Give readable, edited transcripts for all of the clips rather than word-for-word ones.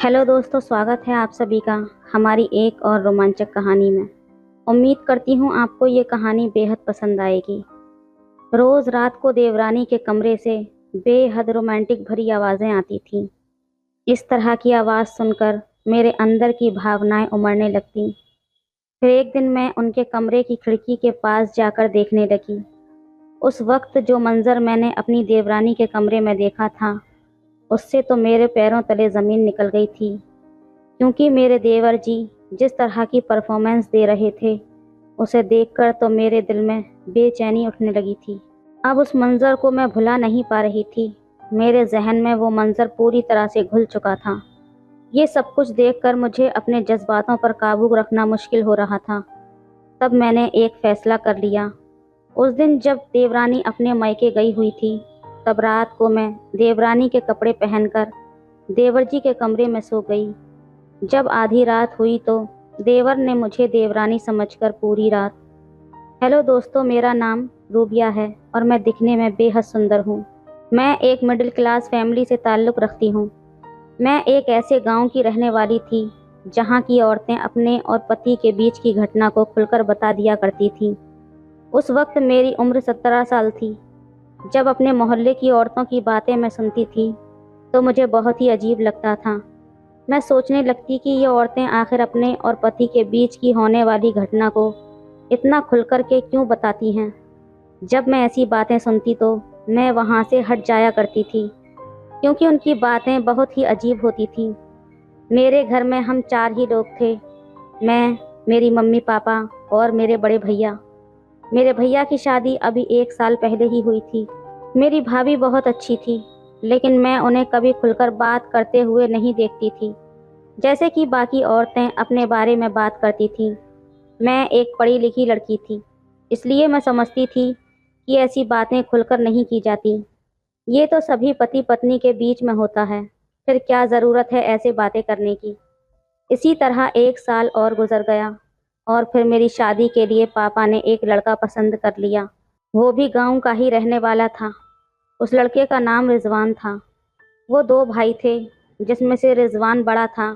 Hello दोस्तों, स्वागत है आप सभी का हमारी एक और रोमांचक कहानी में। उम्मीद करती हूँ आपको ये कहानी बेहद पसंद आएगी। रोज़ रात को देवरानी के कमरे से बेहद रोमांटिक भरी आवाज़ें आती थीं। इस तरह की आवाज़ सुनकर मेरे अंदर की भावनाएं उमड़ने लगतीं। फिर एक दिन मैं उनके कमरे की खिड़की के पास जाकर देखने लगी। उस वक्त जो मंजर मैंने अपनी देवरानी के कमरे में देखा था, उससे तो मेरे पैरों तले ज़मीन निकल गई थी। क्योंकि मेरे देवर जी जिस तरह की परफॉर्मेंस दे रहे थे, उसे देखकर तो मेरे दिल में बेचैनी उठने लगी थी। अब उस मंज़र को मैं भुला नहीं पा रही थी। मेरे जहन में वो मंज़र पूरी तरह से घुल चुका था। ये सब कुछ देखकर मुझे अपने जज्बातों पर काबू रखना मुश्किल हो रहा था। तब मैंने एक फ़ैसला कर लिया। उस दिन जब देवरानी अपने मायके गई हुई थी, तब रात को मैं देवरानी के कपड़े पहनकर देवर जी के कमरे में सो गई। जब आधी रात हुई तो देवर ने मुझे देवरानी समझकर पूरी रात। हेलो दोस्तों, मेरा नाम रूबिया है और मैं दिखने में बेहद सुंदर हूँ। मैं एक मिडिल क्लास फैमिली से ताल्लुक़ रखती हूँ। मैं एक ऐसे गांव की रहने वाली थी जहाँ की औरतें अपने और पति के बीच की घटना को खुलकर बता दिया करती थीं। उस वक्त मेरी उम्र 17 साल थी। जब अपने मोहल्ले की औरतों की बातें मैं सुनती थी तो मुझे बहुत ही अजीब लगता था। मैं सोचने लगती कि ये औरतें आखिर अपने और पति के बीच की होने वाली घटना को इतना खुलकर के क्यों बताती हैं। जब मैं ऐसी बातें सुनती तो मैं वहाँ से हट जाया करती थी, क्योंकि उनकी बातें बहुत ही अजीब होती थीं। मेरे घर में हम 4 ही लोग थे। मैं, मेरी मम्मी पापा और मेरे बड़े भैया। मेरे भैया की शादी अभी 1 साल पहले ही हुई थी। मेरी भाभी बहुत अच्छी थी, लेकिन मैं उन्हें कभी खुलकर बात करते हुए नहीं देखती थी, जैसे कि बाकी औरतें अपने बारे में बात करती थीं। मैं एक पढ़ी लिखी लड़की थी, इसलिए मैं समझती थी कि ऐसी बातें खुलकर नहीं की जाती। ये तो सभी पति पत्नी के बीच में होता है, फिर क्या ज़रूरत है ऐसे बातें करने की। इसी तरह 1 साल और गुजर गया और फिर मेरी शादी के लिए पापा ने एक लड़का पसंद कर लिया। वो भी गांव का ही रहने वाला था। उस लड़के का नाम रिजवान था। वो 2 भाई थे, जिसमें से रिजवान बड़ा था।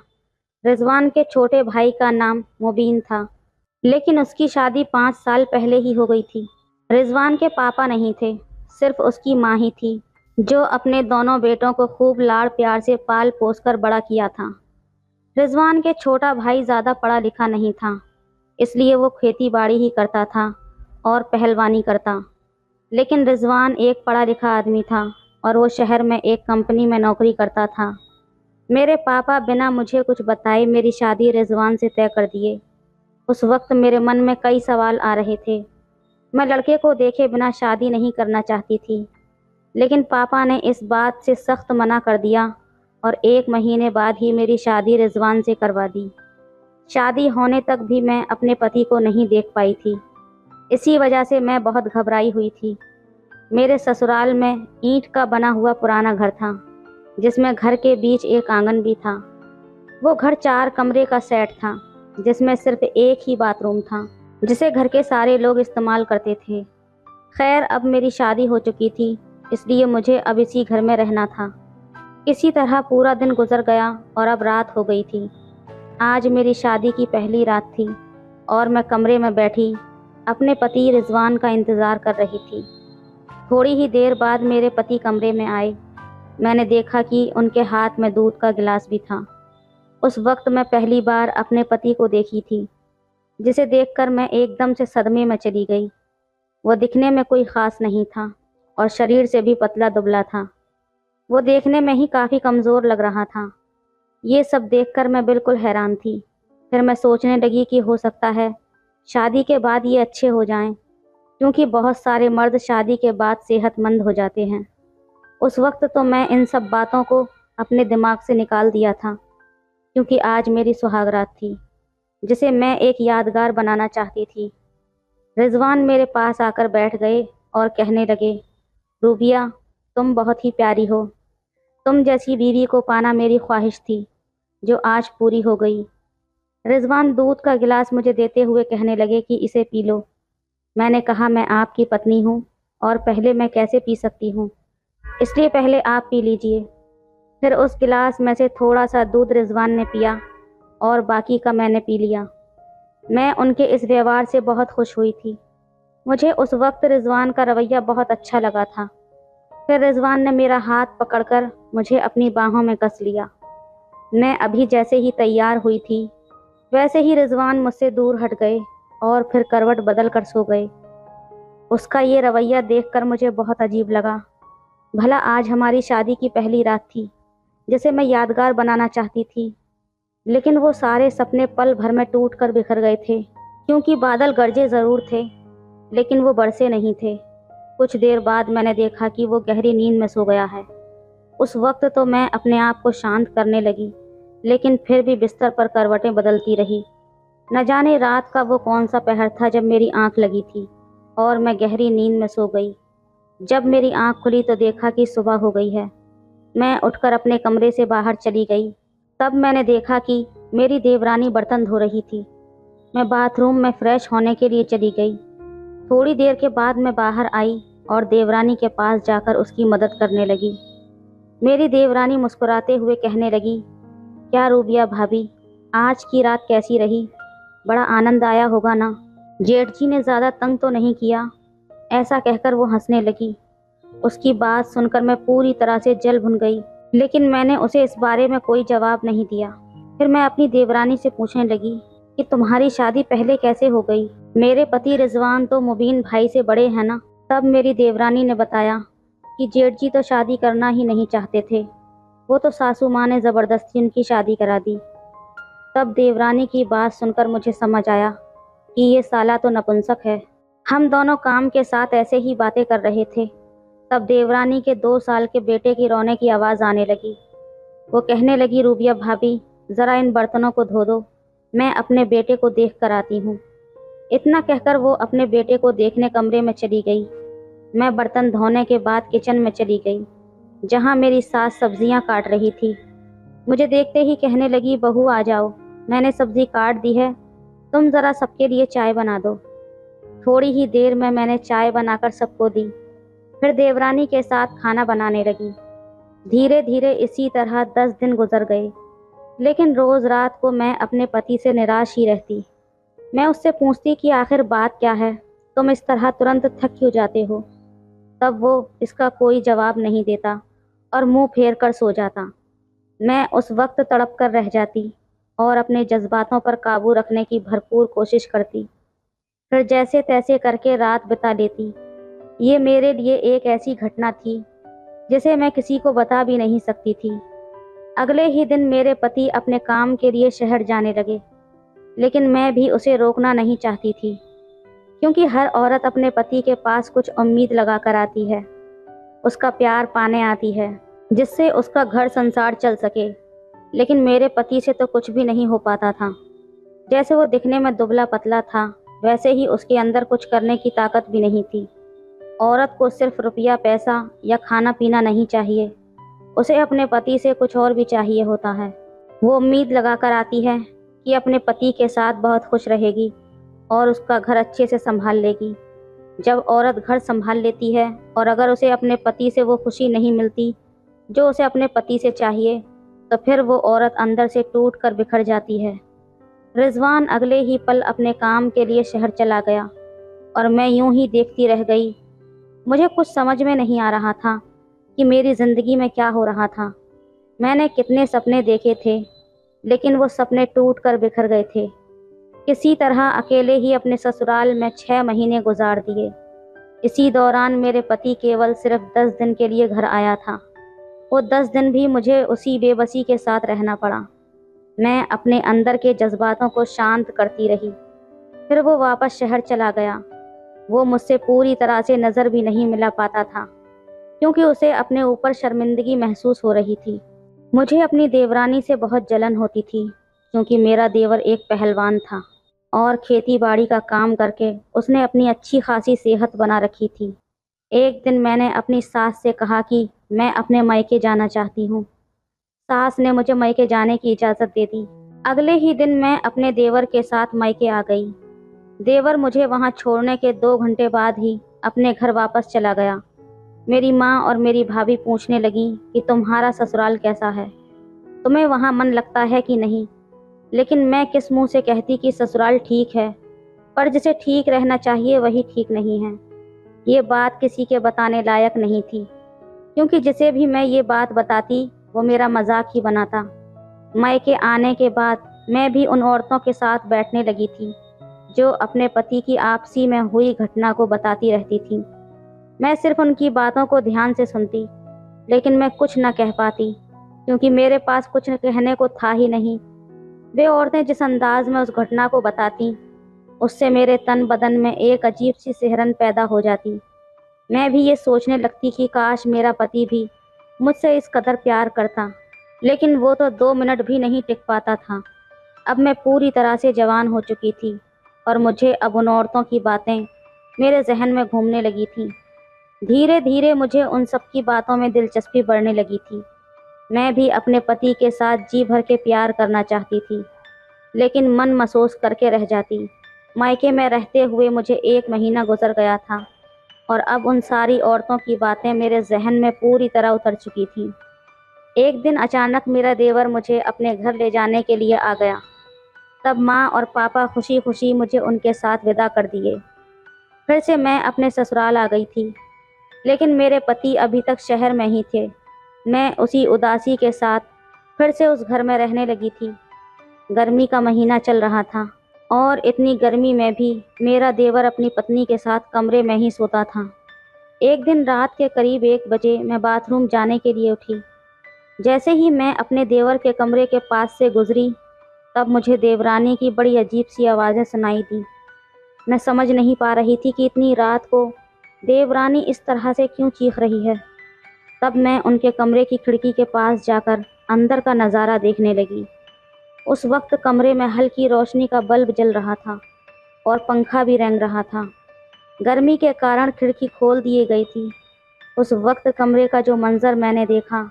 रिजवान के छोटे भाई का नाम मुबीन था, लेकिन उसकी शादी 5 साल पहले ही हो गई थी। रिजवान के पापा नहीं थे, सिर्फ उसकी माँ ही थी, जो अपने दोनों बेटों को खूब लाड़ प्यार से पाल पोस कर बड़ा किया था। रिजवान के छोटा भाई ज़्यादा पढ़ा लिखा नहीं था, इसलिए वो खेती बाड़ी ही करता था और पहलवानी करता। लेकिन रिजवान एक पढ़ा लिखा आदमी था और वो शहर में एक कंपनी में नौकरी करता था। मेरे पापा बिना मुझे कुछ बताए मेरी शादी रिजवान से तय कर दिए। उस वक्त मेरे मन में कई सवाल आ रहे थे। मैं लड़के को देखे बिना शादी नहीं करना चाहती थी, लेकिन पापा ने इस बात से सख्त मना कर दिया और 1 महीने बाद ही मेरी शादी रिजवान से करवा दी। शादी होने तक भी मैं अपने पति को नहीं देख पाई थी। इसी वजह से मैं बहुत घबराई हुई थी। मेरे ससुराल में ईंट का बना हुआ पुराना घर था, जिसमें घर के बीच एक आंगन भी था। वो घर 4 कमरे का सेट था, जिसमें सिर्फ एक ही बाथरूम था, जिसे घर के सारे लोग इस्तेमाल करते थे। खैर, अब मेरी शादी हो चुकी थी, इसलिए मुझे अब इसी घर में रहना था। इसी तरह पूरा दिन गुजर गया और अब रात हो गई थी। आज मेरी शादी की पहली रात थी और मैं कमरे में बैठी अपने पति रिजवान का इंतज़ार कर रही थी। थोड़ी ही देर बाद मेरे पति कमरे में आए। मैंने देखा कि उनके हाथ में दूध का गिलास भी था। उस वक्त मैं पहली बार अपने पति को देखी थी, जिसे देखकर मैं एकदम से सदमे में चली गई। वो दिखने में कोई ख़ास नहीं था और शरीर से भी पतला दुबला था। वो देखने में ही काफ़ी कमज़ोर लग रहा था। ये सब देखकर मैं बिल्कुल हैरान थी। फिर मैं सोचने लगी कि हो सकता है शादी के बाद ये अच्छे हो जाएं, क्योंकि बहुत सारे मर्द शादी के बाद सेहतमंद हो जाते हैं। उस वक्त तो मैं इन सब बातों को अपने दिमाग से निकाल दिया था, क्योंकि आज मेरी सुहागरात थी, जिसे मैं एक यादगार बनाना चाहती थी। रिजवान मेरे पास आकर बैठ गए और कहने लगे, रूबिया, तुम बहुत ही प्यारी हो। तुम जैसी बीवी को पाना मेरी ख्वाहिश थी, जो आज पूरी हो गई। रिजवान दूध का गिलास मुझे देते हुए कहने लगे कि इसे पी लो। मैंने कहा, मैं आपकी पत्नी हूँ और पहले मैं कैसे पी सकती हूँ, इसलिए पहले आप पी लीजिए। फिर उस गिलास में से थोड़ा सा दूध रिजवान ने पिया और बाकी का मैंने पी लिया। मैं उनके इस व्यवहार से बहुत खुश हुई थी। मुझे उस वक्त रिजवान का रवैया बहुत अच्छा लगा था। फिर रिजवान ने मेरा हाथ पकड़कर मुझे अपनी बाहों में कस लिया। मैं अभी जैसे ही तैयार हुई थी वैसे ही रिजवान मुझसे दूर हट गए और फिर करवट बदल कर सो गए। उसका ये रवैया देखकर मुझे बहुत अजीब लगा। भला आज हमारी शादी की पहली रात थी जिसे मैं यादगार बनाना चाहती थी, लेकिन वो सारे सपने पल भर में टूट कर बिखर गए थे। क्योंकि बादल गरजे ज़रूर थे लेकिन वो बरसे नहीं थे। कुछ देर बाद मैंने देखा कि वो गहरी नींद में सो गया है। उस वक्त तो मैं अपने आप को शांत करने लगी, लेकिन फिर भी बिस्तर पर करवटें बदलती रही। न जाने रात का वो कौन सा पहर था जब मेरी आंख लगी थी और मैं गहरी नींद में सो गई। जब मेरी आंख खुली तो देखा कि सुबह हो गई है। मैं उठकर अपने कमरे से बाहर चली गई। तब मैंने देखा कि मेरी देवरानी बर्तन धो रही थी। मैं बाथरूम में फ्रेश होने के लिए चली गई। थोड़ी देर के बाद मैं बाहर आई और देवरानी के पास जाकर उसकी मदद करने लगी। मेरी देवरानी मुस्कुराते हुए कहने लगी, क्या रूबिया भाभी, आज की रात कैसी रही? बड़ा आनंद आया होगा ना? जेठ जी ने ज़्यादा तंग तो नहीं किया? ऐसा कहकर वो हंसने लगी। उसकी बात सुनकर मैं पूरी तरह से जल भुन गई, लेकिन मैंने उसे इस बारे में कोई जवाब नहीं दिया। फिर मैं अपनी देवरानी से पूछने लगी कि तुम्हारी शादी पहले कैसे हो गई? मेरे पति रिजवान तो मुबीन भाई से बड़े हैं ना? तब मेरी देवरानी ने बताया कि जेठ जी तो शादी करना ही नहीं चाहते थे। वो तो सासू माँ ने ज़बरदस्ती उनकी शादी करा दी। तब देवरानी की बात सुनकर मुझे समझ आया कि ये साला तो नपुंसक है। हम दोनों काम के साथ ऐसे ही बातें कर रहे थे। तब देवरानी के 2 साल के बेटे की रोने की आवाज़ आने लगी। वो कहने लगी, रूबिया भाभी, ज़रा इन बर्तनों को धो दो, मैं अपने बेटे को देख कर आती हूँ। इतना कहकर वो अपने बेटे को देखने कमरे में चली गई। मैं बर्तन धोने के बाद किचन में चली गई, जहाँ मेरी सास सब्जियाँ काट रही थी। मुझे देखते ही कहने लगी, बहू आ जाओ, मैंने सब्जी काट दी है, तुम ज़रा सबके लिए चाय बना दो। थोड़ी ही देर में मैंने चाय बनाकर सबको दी। फिर देवरानी के साथ खाना बनाने लगी। धीरे धीरे इसी तरह 10 दिन गुजर गए, लेकिन रोज़ रात को मैं अपने पति से निराश ही रहती। मैं उससे पूछती कि आखिर बात क्या है, तुम इस तरह तुरंत थक क्यों जाते हो? तब वो इसका कोई जवाब नहीं देता और मुंह फेर कर सो जाता। मैं उस वक्त तड़प कर रह जाती और अपने जज्बातों पर काबू रखने की भरपूर कोशिश करती। फिर जैसे तैसे करके रात बिता लेती। ये मेरे लिए एक ऐसी घटना थी जिसे मैं किसी को बता भी नहीं सकती थी। अगले ही दिन मेरे पति अपने काम के लिए शहर जाने लगे, लेकिन मैं भी उसे रोकना नहीं चाहती थी, क्योंकि हर औरत अपने पति के पास कुछ उम्मीद लगा कर आती है, उसका प्यार पाने आती है, जिससे उसका घर संसार चल सके। लेकिन मेरे पति से तो कुछ भी नहीं हो पाता था। जैसे वो दिखने में दुबला पतला था, वैसे ही उसके अंदर कुछ करने की ताकत भी नहीं थी। औरत को सिर्फ रुपया पैसा या खाना पीना नहीं चाहिए, उसे अपने पति से कुछ और भी चाहिए होता है। वो उम्मीद लगाकर आती है कि अपने पति के साथ बहुत खुश रहेगी और उसका घर अच्छे से संभाल लेगी। जब औरत घर संभाल लेती है और अगर उसे अपने पति से वो खुशी नहीं मिलती जो उसे अपने पति से चाहिए, तो फिर वो औरत अंदर से टूट कर बिखर जाती है। रिजवान अगले ही पल अपने काम के लिए शहर चला गया और मैं यूं ही देखती रह गई। मुझे कुछ समझ में नहीं आ रहा था कि मेरी ज़िंदगी में क्या हो रहा था। मैंने कितने सपने देखे थे, लेकिन वो सपने टूट कर बिखर गए थे। किसी तरह अकेले ही अपने ससुराल में 6 महीने गुजार दिए। इसी दौरान मेरे पति केवल सिर्फ 10 दिन के लिए घर आया था। वो 10 दिन भी मुझे उसी बेबसी के साथ रहना पड़ा। मैं अपने अंदर के जज्बातों को शांत करती रही। फिर वो वापस शहर चला गया। वो मुझसे पूरी तरह से नज़र भी नहीं मिला पाता था, क्योंकि उसे अपने ऊपर शर्मिंदगी महसूस हो रही थी। मुझे अपनी देवरानी से बहुत जलन होती थी, क्योंकि मेरा देवर एक पहलवान था और खेती बाड़ी का काम करके उसने अपनी अच्छी खासी सेहत बना रखी थी। एक दिन मैंने अपनी सास से कहा कि मैं अपने मायके जाना चाहती हूँ। सास ने मुझे मायके जाने की इजाज़त दे दी। अगले ही दिन मैं अपने देवर के साथ मायके आ गई। देवर मुझे वहाँ छोड़ने के 2 घंटे बाद ही अपने घर वापस चला गया। मेरी माँ और मेरी भाभी पूछने लगी कि तुम्हारा ससुराल कैसा है, तुम्हें वहाँ मन लगता है कि नहीं। लेकिन मैं किस मुंह से कहती कि ससुराल ठीक है, पर जिसे ठीक रहना चाहिए वही ठीक नहीं है। ये बात किसी के बताने लायक नहीं थी, क्योंकि जिसे भी मैं ये बात बताती वो मेरा मजाक ही बनाता। मायके आने के बाद मैं भी उन औरतों के साथ बैठने लगी थी जो अपने पति की आपसी में हुई घटना को बताती रहती थी। मैं सिर्फ उनकी बातों को ध्यान से सुनती, लेकिन मैं कुछ न कह पाती, क्योंकि मेरे पास कुछ कहने को था ही नहीं। वे औरतें जिस अंदाज में उस घटना को बताती, उससे मेरे तन बदन में एक अजीब सी सिहरन पैदा हो जाती। मैं भी ये सोचने लगती कि काश मेरा पति भी मुझसे इस कदर प्यार करता, लेकिन वो तो 2 मिनट भी नहीं टिक पाता था। अब मैं पूरी तरह से जवान हो चुकी थी और मुझे अब उन औरतों की बातें मेरे जहन में घूमने लगी थीं। धीरे धीरे मुझे उन सब की बातों में दिलचस्पी बढ़ने लगी थी। मैं भी अपने पति के साथ जी भर के प्यार करना चाहती थी, लेकिन मन महसूस करके रह जाती। मायके में रहते हुए मुझे 1 महीना गुजर गया था और अब उन सारी औरतों की बातें मेरे जहन में पूरी तरह उतर चुकी थीं। एक दिन अचानक मेरा देवर मुझे अपने घर ले जाने के लिए आ गया। तब माँ और पापा खुशी खुशी मुझे उनके साथ विदा कर दिए। फिर से मैं अपने ससुराल आ गई थी, लेकिन मेरे पति अभी तक शहर में ही थे। मैं उसी उदासी के साथ फिर से उस घर में रहने लगी थी। गर्मी का महीना चल रहा था और इतनी गर्मी में भी मेरा देवर अपनी पत्नी के साथ कमरे में ही सोता था। एक दिन रात के करीब 1 बजे मैं बाथरूम जाने के लिए उठी। जैसे ही मैं अपने देवर के कमरे के पास से गुजरी, तब मुझे देवरानी की बड़ी अजीब सी आवाज़ें सुनाई दी। मैं समझ नहीं पा रही थी कि इतनी रात को देवरानी इस तरह से क्यों चीख रही है। तब मैं उनके कमरे की खिड़की के पास जाकर अंदर का नज़ारा देखने लगी। उस वक्त कमरे में हल्की रोशनी का बल्ब जल रहा था और पंखा भी रेंग रहा था। गर्मी के कारण खिड़की खोल दी गई थी। उस वक्त कमरे का जो मंजर मैंने देखा,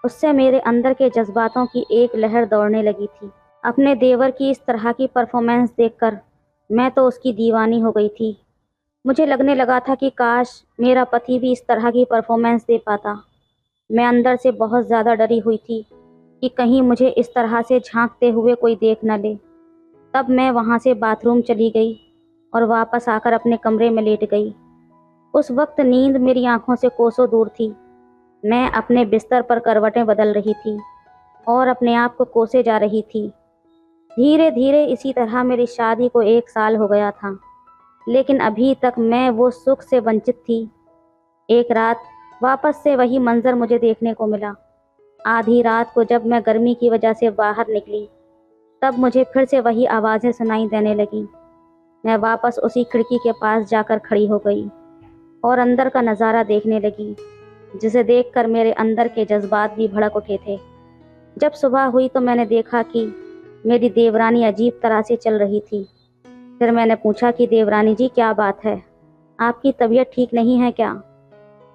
उससे मेरे अंदर के जज्बातों की एक लहर दौड़ने लगी थी। अपने देवर की इस तरह की परफॉर्मेंस देखकर मैं तो उसकी दीवानी हो गई थी। मुझे लगने लगा था कि काश मेरा पति भी इस तरह की परफॉर्मेंस दे पाता। मैं अंदर से बहुत ज़्यादा डरी हुई थी कि कहीं मुझे इस तरह से झांकते हुए कोई देख न ले। तब मैं वहाँ से बाथरूम चली गई और वापस आकर अपने कमरे में लेट गई। उस वक्त नींद मेरी आंखों से कोसों दूर थी। मैं अपने बिस्तर पर करवटें बदल रही थी और अपने आप को कोसे जा रही थी। धीरे धीरे इसी तरह मेरी शादी को 1 साल हो गया था, लेकिन अभी तक मैं वो सुख से वंचित थी। एक रात वापस से वही मंजर मुझे देखने को मिला। आधी रात को जब मैं गर्मी की वजह से बाहर निकली, तब मुझे फिर से वही आवाज़ें सुनाई देने लगी। मैं वापस उसी खिड़की के पास जाकर खड़ी हो गई और अंदर का नज़ारा देखने लगी, जिसे देखकर मेरे अंदर के जज्बात भी भड़क उठे थे। जब सुबह हुई तो मैंने देखा कि मेरी देवरानी अजीब तरह से चल रही थी। फिर मैंने पूछा कि देवरानी जी, क्या बात है, आपकी तबीयत ठीक नहीं है क्या?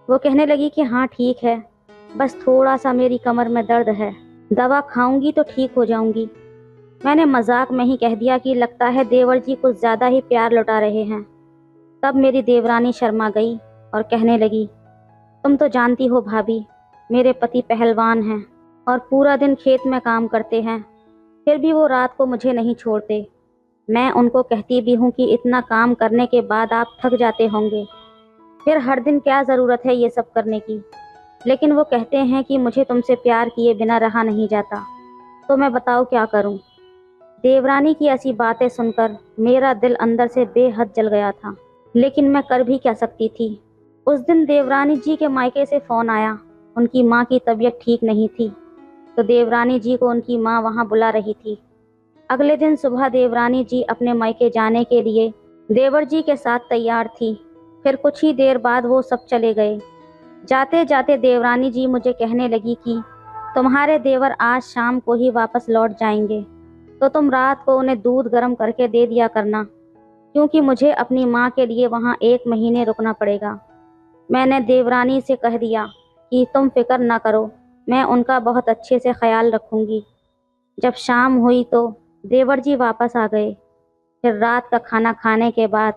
वो कहने लगी कि हाँ ठीक है, बस थोड़ा सा मेरी कमर में दर्द है, दवा खाऊंगी तो ठीक हो जाऊंगी। मैंने मजाक में ही कह दिया कि लगता है देवर जी कुछ ज़्यादा ही प्यार लुटा रहे हैं। तब मेरी देवरानी शर्मा गई और कहने लगी, तुम तो जानती हो भाभी, मेरे पति पहलवान हैं और पूरा दिन खेत में काम करते हैं, फिर भी वो रात को मुझे नहीं छोड़ते। मैं उनको कहती भी हूँ कि इतना काम करने के बाद आप थक जाते होंगे, फिर हर दिन क्या ज़रूरत है ये सब करने की, लेकिन वो कहते हैं कि मुझे तुमसे प्यार किए बिना रहा नहीं जाता। तो मैं बताओ क्या करूँ। देवरानी की ऐसी बातें सुनकर मेरा दिल अंदर से बेहद जल गया था, लेकिन मैं कर भी क्या सकती थी। उस दिन देवरानी जी के मायके से फ़ोन आया। उनकी माँ की तबीयत ठीक नहीं थी, तो देवरानी जी को उनकी माँ वहाँ बुला रही थी। अगले दिन सुबह देवरानी जी अपने मायके जाने के लिए देवर जी के साथ तैयार थी। फिर कुछ ही देर बाद वो सब चले गए। जाते जाते देवरानी जी मुझे कहने लगी कि तुम्हारे देवर आज शाम को ही वापस लौट जाएंगे, तो तुम रात को उन्हें दूध गर्म करके दे दिया करना, क्योंकि मुझे अपनी माँ के लिए वहाँ 1 महीने रुकना पड़ेगा। मैंने देवरानी से कह दिया कि तुम फिक्र ना करो, मैं उनका बहुत अच्छे से ख्याल रखूँगी। जब शाम हुई तो देवर जी वापस आ गए। फिर रात का खाना खाने के बाद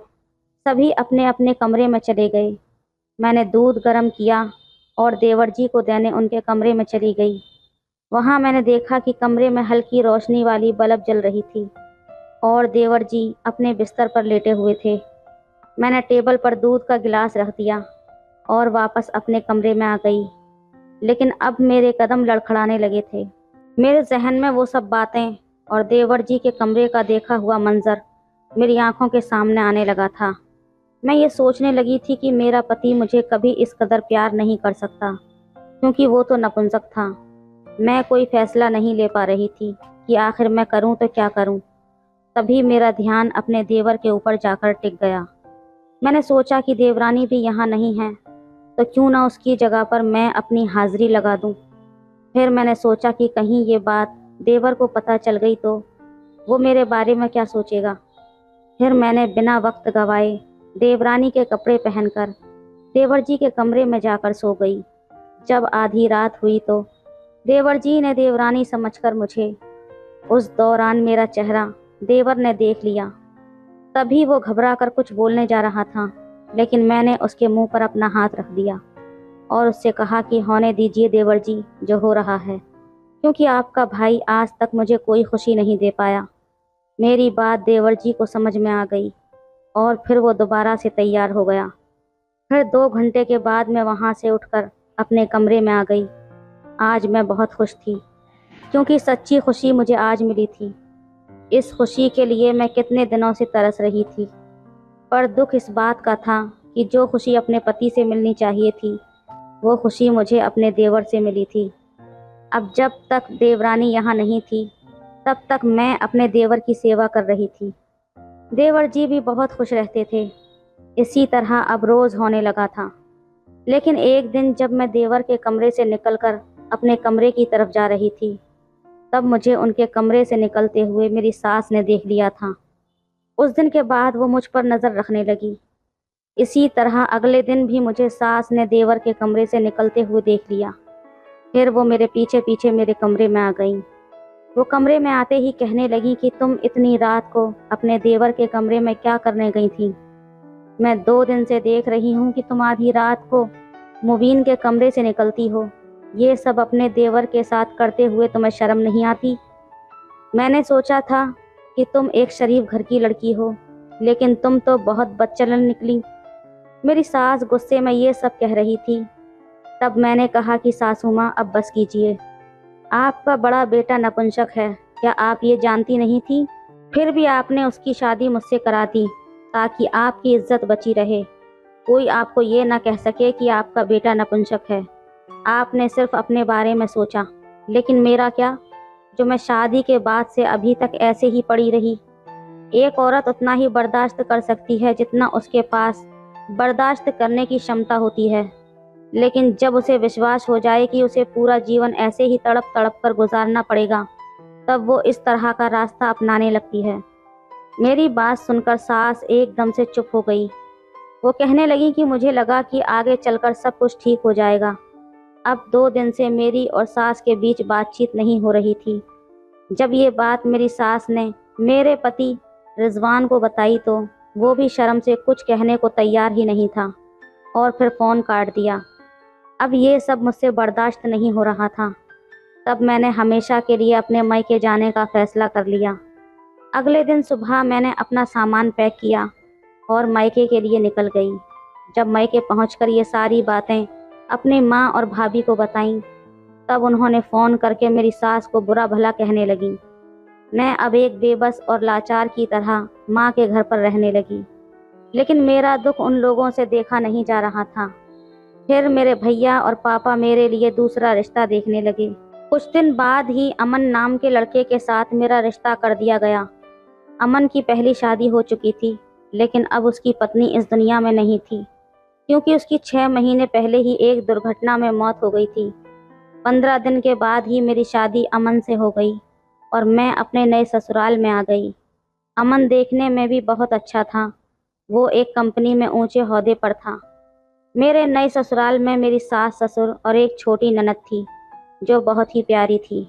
सभी अपने अपने कमरे में चले गए। मैंने दूध गर्म किया और देवर जी को देने उनके कमरे में चली गई। वहां मैंने देखा कि कमरे में हल्की रोशनी वाली बल्ब जल रही थी और देवर जी अपने बिस्तर पर लेटे हुए थे। मैंने टेबल पर दूध का गिलास रख दिया और वापस अपने कमरे में आ गई। लेकिन अब मेरे कदम लड़खड़ाने लगे थे। मेरे जहन में वो सब बातें और देवर जी के कमरे का देखा हुआ मंजर मेरी आंखों के सामने आने लगा था। मैं ये सोचने लगी थी कि मेरा पति मुझे कभी इस कदर प्यार नहीं कर सकता, क्योंकि वो तो नपुंसक था। मैं कोई फैसला नहीं ले पा रही थी कि आखिर मैं करूं तो क्या करूं। तभी मेरा ध्यान अपने देवर के ऊपर जाकर टिक गया। मैंने सोचा कि देवरानी भी यहाँ नहीं है, तो क्यों ना उसकी जगह पर मैं अपनी हाजिरी लगा दूं। फिर मैंने सोचा कि कहीं ये बात देवर को पता चल गई तो वो मेरे बारे में क्या सोचेगा। फिर मैंने बिना वक्त गवाए देवरानी के कपड़े पहनकर देवर जी के कमरे में जाकर सो गई। जब आधी रात हुई तो देवर जी ने देवरानी समझकर मुझे, उस दौरान मेरा चेहरा देवर ने देख लिया। तभी वो घबरा कर कुछ बोलने जा रहा था, लेकिन मैंने उसके मुंह पर अपना हाथ रख दिया और उससे कहा कि होने दीजिए देवर जी, जो हो रहा है, क्योंकि आपका भाई आज तक मुझे कोई खुशी नहीं दे पाया। मेरी बात देवर जी को समझ में आ गई और फिर वो दोबारा से तैयार हो गया। फिर 2 घंटे के बाद मैं वहाँ से उठकर अपने कमरे में आ गई। आज मैं बहुत खुश थी, क्योंकि सच्ची खुशी मुझे आज मिली थी। इस खुशी के लिए मैं कितने दिनों से तरस रही थी, पर दुख इस बात का था कि जो खुशी अपने पति से मिलनी चाहिए थी, वो खुशी मुझे अपने देवर से मिली थी। अब जब तक देवरानी यहाँ नहीं थी, तब तक मैं अपने देवर की सेवा कर रही थी। देवर जी भी बहुत खुश रहते थे। इसी तरह अब रोज होने लगा था। लेकिन एक दिन जब मैं देवर के कमरे से निकलकर अपने कमरे की तरफ जा रही थी, तब मुझे उनके कमरे से निकलते हुए मेरी सास ने देख लिया था। उस दिन के बाद वो मुझ पर नज़र रखने लगी। इसी तरह अगले दिन भी मुझे सास ने देवर के कमरे से निकलते हुए देख लिया। फिर वो मेरे पीछे पीछे मेरे कमरे में आ गईं। वो कमरे में आते ही कहने लगी कि तुम इतनी रात को अपने देवर के कमरे में क्या करने गई थी? मैं 2 दिन से देख रही हूँ कि तुम आधी रात को मुबीन के कमरे से निकलती हो। ये सब अपने देवर के साथ करते हुए तुम्हें शर्म नहीं आती? मैंने सोचा था कि तुम एक शरीफ घर की लड़की हो, लेकिन तुम तो बहुत बदचलन निकली। मेरी सास गुस्से में ये सब कह रही थी। तब मैंने कहा कि सासू माँ, अब बस कीजिए। आपका बड़ा बेटा नपुंसक है, क्या आप ये जानती नहीं थी? फिर भी आपने उसकी शादी मुझसे करा दी ताकि आपकी इज्जत बची रहे। कोई आपको ये ना कह सके कि आपका बेटा नपुंसक है। आपने सिर्फ अपने बारे में सोचा, लेकिन मेरा क्या, जो मैं शादी के बाद से अभी तक ऐसे ही पड़ी रही। एक औरत उतना ही बर्दाश्त कर सकती है जितना उसके पास बर्दाश्त करने की क्षमता होती है, लेकिन जब उसे विश्वास हो जाए कि उसे पूरा जीवन ऐसे ही तड़प तड़प कर गुजारना पड़ेगा, तब वो इस तरह का रास्ता अपनाने लगती है। मेरी बात सुनकर सास एकदम से चुप हो गई। वो कहने लगी कि मुझे लगा कि आगे चलकर सब कुछ ठीक हो जाएगा। अब 2 दिन से मेरी और सास के बीच बातचीत नहीं हो रही थी। जब ये बात मेरी सास ने मेरे पति रिजवान को बताई तो वो भी शर्म से कुछ कहने को तैयार ही नहीं था और फिर फ़ोन काट दिया। अब ये सब मुझसे बर्दाश्त नहीं हो रहा था। तब मैंने हमेशा के लिए अपने मायके जाने का फ़ैसला कर लिया। अगले दिन सुबह मैंने अपना सामान पैक किया और मायके के लिए निकल गई। जब मायके पहुंचकर ये सारी बातें अपनी माँ और भाभी को बताईं, तब उन्होंने फ़ोन करके मेरी सास को बुरा भला कहने लगी। मैं अब एक बेबस और लाचार की तरह माँ के घर पर रहने लगी। लेकिन मेरा दुख उन लोगों से देखा नहीं जा रहा था। फिर मेरे भैया और पापा मेरे लिए दूसरा रिश्ता देखने लगे। कुछ दिन बाद ही अमन नाम के लड़के के साथ मेरा रिश्ता कर दिया गया। अमन की पहली शादी हो चुकी थी, लेकिन अब उसकी पत्नी इस दुनिया में नहीं थी, क्योंकि उसकी 6 महीने पहले ही एक दुर्घटना में मौत हो गई थी। 15 दिन के बाद ही मेरी शादी अमन से हो गई और मैं अपने नए ससुराल में आ गई। अमन देखने में भी बहुत अच्छा था। वो एक कंपनी में ऊंचे ओहदे पर था। मेरे नए ससुराल में मेरी सास ससुर और एक छोटी ननद थी, जो बहुत ही प्यारी थी।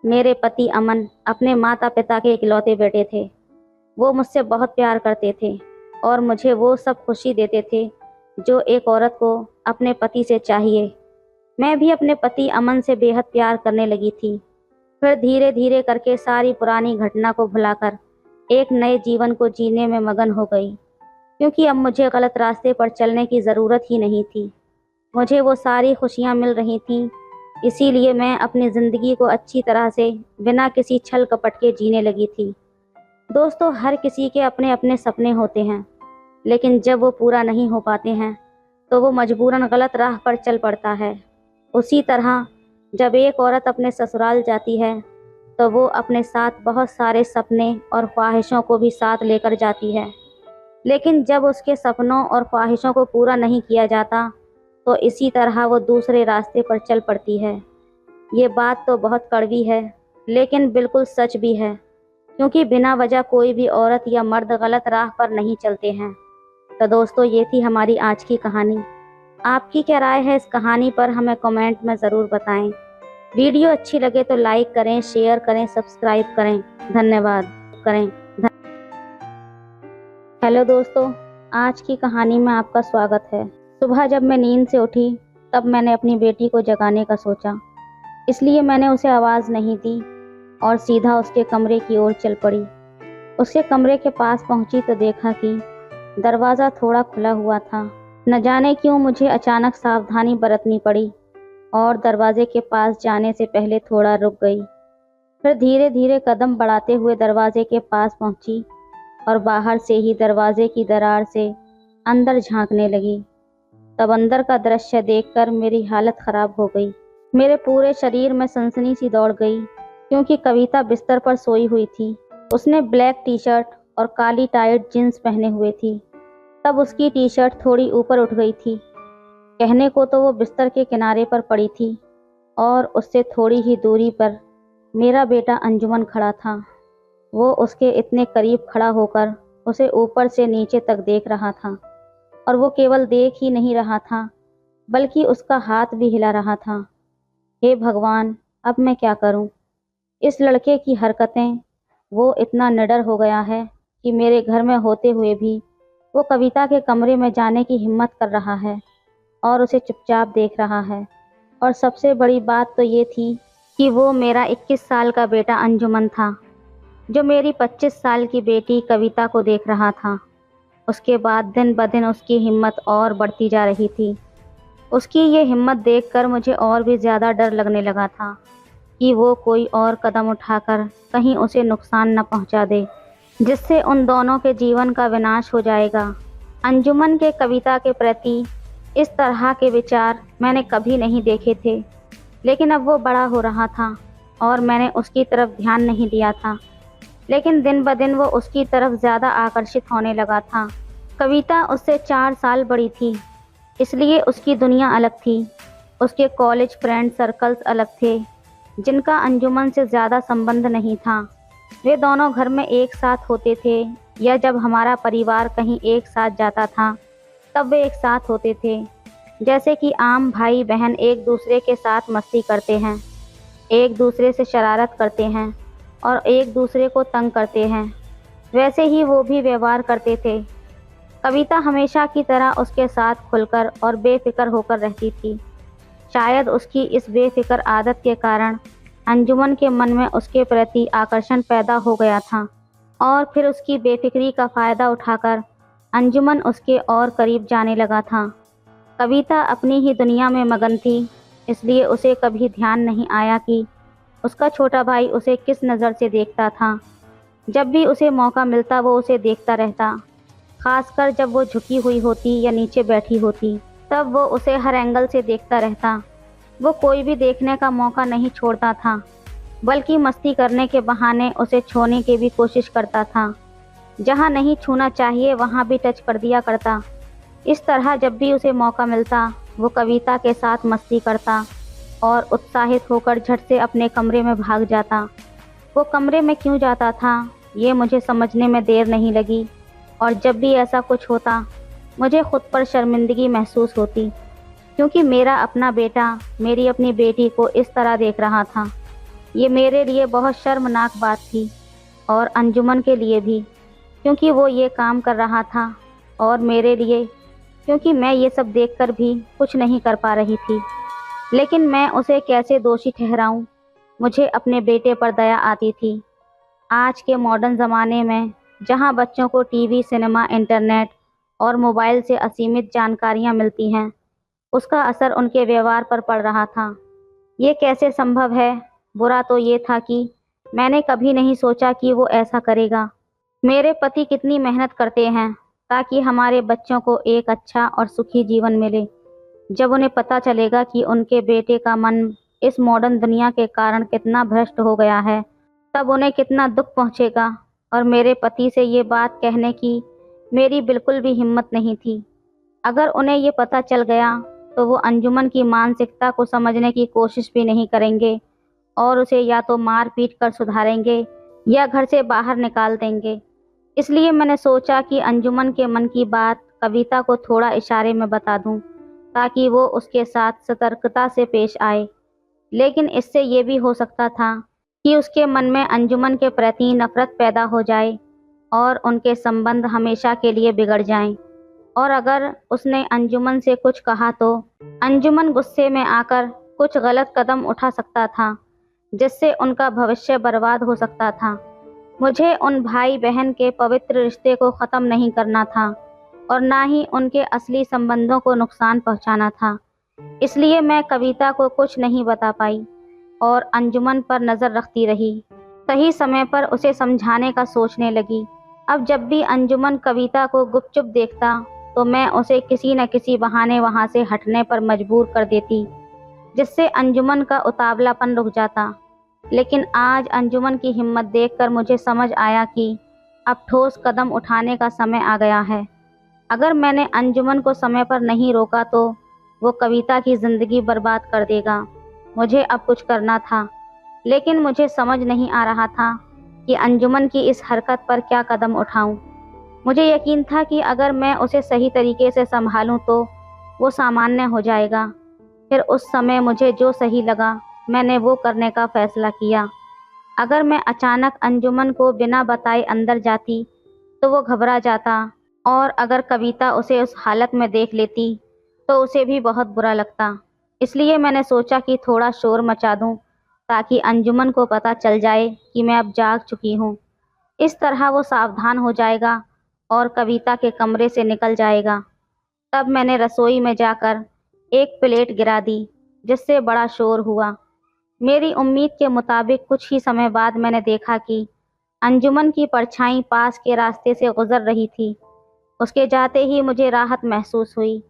मेरे पति अमन अपने माता पिता के इकलौते बेटे थे। वो मुझसे बहुत प्यार करते थे और मुझे वो सब खुशी देते थे जो एक औरत को अपने पति से चाहिए। मैं भी अपने पति अमन से बेहद प्यार करने लगी थी। फिर धीरे धीरे करके सारी पुरानी घटना को भुलाकर एक नए जीवन को जीने में मगन हो गई, क्योंकि अब मुझे गलत रास्ते पर चलने की ज़रूरत ही नहीं थी। मुझे वो सारी खुशियाँ मिल रही थीं, इसीलिए मैं अपनी ज़िंदगी को अच्छी तरह से बिना किसी छल कपट के जीने लगी थी। दोस्तों, हर किसी के अपने अपने सपने होते हैं, लेकिन जब वो पूरा नहीं हो पाते हैं तो वो मजबूरन गलत राह पर चल पड़ता है। उसी तरह जब एक औरत अपने ससुराल जाती है तो वो अपने साथ बहुत सारे सपने और ख्वाहिशों को भी साथ लेकर जाती है, लेकिन जब उसके सपनों और ख्वाहिशों को पूरा नहीं किया जाता तो इसी तरह वो दूसरे रास्ते पर चल पड़ती है। ये बात तो बहुत कड़वी है, लेकिन बिल्कुल सच भी है, क्योंकि बिना वजह कोई भी औरत या मर्द गलत राह पर नहीं चलते हैं। तो दोस्तों, ये थी हमारी आज की कहानी। आपकी क्या राय है इस कहानी पर, हमें कमेंट में ज़रूर बताएं। वीडियो अच्छी लगे तो लाइक करें, शेयर करें, सब्सक्राइब करें। धन्यवाद करें। हेलो दोस्तों, आज की कहानी में आपका स्वागत है। सुबह जब मैं नींद से उठी तब मैंने अपनी बेटी को जगाने का सोचा, इसलिए मैंने उसे आवाज़ नहीं दी और सीधा उसके कमरे की ओर चल पड़ी। उसके कमरे के पास पहुंची तो देखा कि दरवाज़ा थोड़ा खुला हुआ था। न जाने क्यों मुझे अचानक सावधानी बरतनी पड़ी और दरवाजे के पास जाने से पहले थोड़ा रुक गई। फिर धीरे धीरे कदम बढ़ाते हुए दरवाजे के पास पहुंची और बाहर से ही दरवाजे की दरार से अंदर झांकने लगी। तब अंदर का दृश्य देखकर मेरी हालत ख़राब हो गई। मेरे पूरे शरीर में सनसनी सी दौड़ गई, क्योंकि कविता बिस्तर पर सोई हुई थी। उसने ब्लैक टी शर्ट और काली टाइट जीन्स पहने हुए थी। तब उसकी टी शर्ट थोड़ी ऊपर उठ गई थी। कहने को तो वो बिस्तर के किनारे पर पड़ी थी और उससे थोड़ी ही दूरी पर मेरा बेटा अंजुमन खड़ा था। वो उसके इतने करीब खड़ा होकर उसे ऊपर से नीचे तक देख रहा था, और वो केवल देख ही नहीं रहा था बल्कि उसका हाथ भी हिला रहा था। हे भगवान, अब मैं क्या करूं? इस लड़के की हरकतें, वो इतना निडर हो गया है कि मेरे घर में होते हुए भी वो कविता के कमरे में जाने की हिम्मत कर रहा है और उसे चुपचाप देख रहा है। और सबसे बड़ी बात तो ये थी कि वो मेरा 21 साल का बेटा अंजुमन था, जो मेरी 25 साल की बेटी कविता को देख रहा था। उसके बाद दिन ब दिन उसकी हिम्मत और बढ़ती जा रही थी। उसकी ये हिम्मत देखकर मुझे और भी ज़्यादा डर लगने लगा था कि वो कोई और कदम उठाकर कहीं उसे नुकसान न पहुंचा दे, जिससे उन दोनों के जीवन का विनाश हो जाएगा। अंजुमन के कविता के प्रति इस तरह के विचार मैंने कभी नहीं देखे थे, लेकिन अब वो बड़ा हो रहा था और मैंने उसकी तरफ ध्यान नहीं दिया था। लेकिन दिन ब दिन वो उसकी तरफ ज़्यादा आकर्षित होने लगा था। कविता उससे 4 साल बड़ी थी, इसलिए उसकी दुनिया अलग थी। उसके कॉलेज फ्रेंड सर्कल्स अलग थे, जिनका अंजुमन से ज़्यादा संबंध नहीं था। वे दोनों घर में एक साथ होते थे, या जब हमारा परिवार कहीं एक साथ जाता था तब वे एक साथ होते थे। जैसे कि आम भाई बहन एक दूसरे के साथ मस्ती करते हैं, एक दूसरे से शरारत करते हैं और एक दूसरे को तंग करते हैं, वैसे ही वो भी व्यवहार करते थे। कविता हमेशा की तरह उसके साथ खुलकर और बेफिक्र होकर रहती थी। शायद उसकी इस बेफिक्र आदत के कारण अंजुमन के मन में उसके प्रति आकर्षण पैदा हो गया था, और फिर उसकी बेफिक्री का फ़ायदा उठाकर अंजुमन उसके और करीब जाने लगा था। कविता अपनी ही दुनिया में मगन थी, इसलिए उसे कभी ध्यान नहीं आया कि उसका छोटा भाई उसे किस नज़र से देखता था। जब भी उसे मौका मिलता वो उसे देखता रहता, खासकर जब वो झुकी हुई होती या नीचे बैठी होती, तब वो उसे हर एंगल से देखता रहता। वो कोई भी देखने का मौका नहीं छोड़ता था, बल्कि मस्ती करने के बहाने उसे छूने की भी कोशिश करता था। जहाँ नहीं छूना चाहिए वहाँ भी टच कर दिया करता। इस तरह जब भी उसे मौका मिलता वो कविता के साथ मस्ती करता और उत्साहित होकर झट से अपने कमरे में भाग जाता। वो कमरे में क्यों जाता था ये मुझे समझने में देर नहीं लगी, और जब भी ऐसा कुछ होता मुझे खुद पर शर्मिंदगी महसूस होती, क्योंकि मेरा अपना बेटा मेरी अपनी बेटी को इस तरह देख रहा था। ये मेरे लिए बहुत शर्मनाक बात थी, और अंजुमन के लिए भी, क्योंकि वो ये काम कर रहा था, और मेरे लिए क्योंकि मैं ये सब देखकर भी कुछ नहीं कर पा रही थी। लेकिन मैं उसे कैसे दोषी ठहराऊं? मुझे अपने बेटे पर दया आती थी। आज के मॉडर्न ज़माने में जहां बच्चों को टीवी, सिनेमा, इंटरनेट और मोबाइल से असीमित जानकारियां मिलती हैं, उसका असर उनके व्यवहार पर पड़ रहा था। ये कैसे संभव है? बुरा तो ये था कि मैंने कभी नहीं सोचा कि वो ऐसा करेगा। मेरे पति कितनी मेहनत करते हैं ताकि हमारे बच्चों को एक अच्छा और सुखी जीवन मिले। जब उन्हें पता चलेगा कि उनके बेटे का मन इस मॉडर्न दुनिया के कारण कितना भ्रष्ट हो गया है, तब उन्हें कितना दुख पहुंचेगा। और मेरे पति से ये बात कहने की मेरी बिल्कुल भी हिम्मत नहीं थी। अगर उन्हें ये पता चल गया तो वो अंजुमन की मानसिकता को समझने की कोशिश भी नहीं करेंगे और उसे या तो मार पीट कर सुधारेंगे या घर से बाहर निकाल देंगे। इसलिए मैंने सोचा कि अंजुमन के मन की बात कविता को थोड़ा इशारे में बता दूं, ताकि वो उसके साथ सतर्कता से पेश आए। लेकिन इससे ये भी हो सकता था कि उसके मन में अंजुमन के प्रति नफरत पैदा हो जाए और उनके संबंध हमेशा के लिए बिगड़ जाएं। और अगर उसने अंजुमन से कुछ कहा तो अंजुमन गुस्से में आकर कुछ गलत कदम उठा सकता था, जिससे उनका भविष्य बर्बाद हो सकता था। मुझे उन भाई बहन के पवित्र रिश्ते को ख़त्म नहीं करना था और ना ही उनके असली संबंधों को नुकसान पहुंचाना था। इसलिए मैं कविता को कुछ नहीं बता पाई और अंजुमन पर नज़र रखती रही। सही समय पर उसे समझाने का सोचने लगी। अब जब भी अंजुमन कविता को गुपचुप देखता तो मैं उसे किसी न किसी बहाने वहाँ से हटने पर मजबूर कर देती, जिससे अंजुमन का उतावलापन रुक जाता। लेकिन आज अंजुमन की हिम्मत देखकर मुझे समझ आया कि अब ठोस कदम उठाने का समय आ गया है। अगर मैंने अंजुमन को समय पर नहीं रोका तो वो कविता की ज़िंदगी बर्बाद कर देगा। मुझे अब कुछ करना था, लेकिन मुझे समझ नहीं आ रहा था कि अंजुमन की इस हरकत पर क्या कदम उठाऊं। मुझे यकीन था कि अगर मैं उसे सही तरीके से संभालूं तो वो सामान्य हो जाएगा। फिर उस समय मुझे जो सही लगा मैंने वो करने का फैसला किया। अगर मैं अचानक अंजुमन को बिना बताए अंदर जाती तो वो घबरा जाता, और अगर कविता उसे उस हालत में देख लेती तो उसे भी बहुत बुरा लगता। इसलिए मैंने सोचा कि थोड़ा शोर मचा दूं ताकि अंजुमन को पता चल जाए कि मैं अब जाग चुकी हूँ। इस तरह वो सावधान हो जाएगा और कविता के कमरे से निकल जाएगा। तब मैंने रसोई में जाकर एक प्लेट गिरा दी, जिससे बड़ा शोर हुआ। मेरी उम्मीद के मुताबिक कुछ ही समय बाद मैंने देखा कि अंजुमन की परछाई पास के रास्ते से गुजर रही थी। उसके जाते ही मुझे राहत महसूस हुई।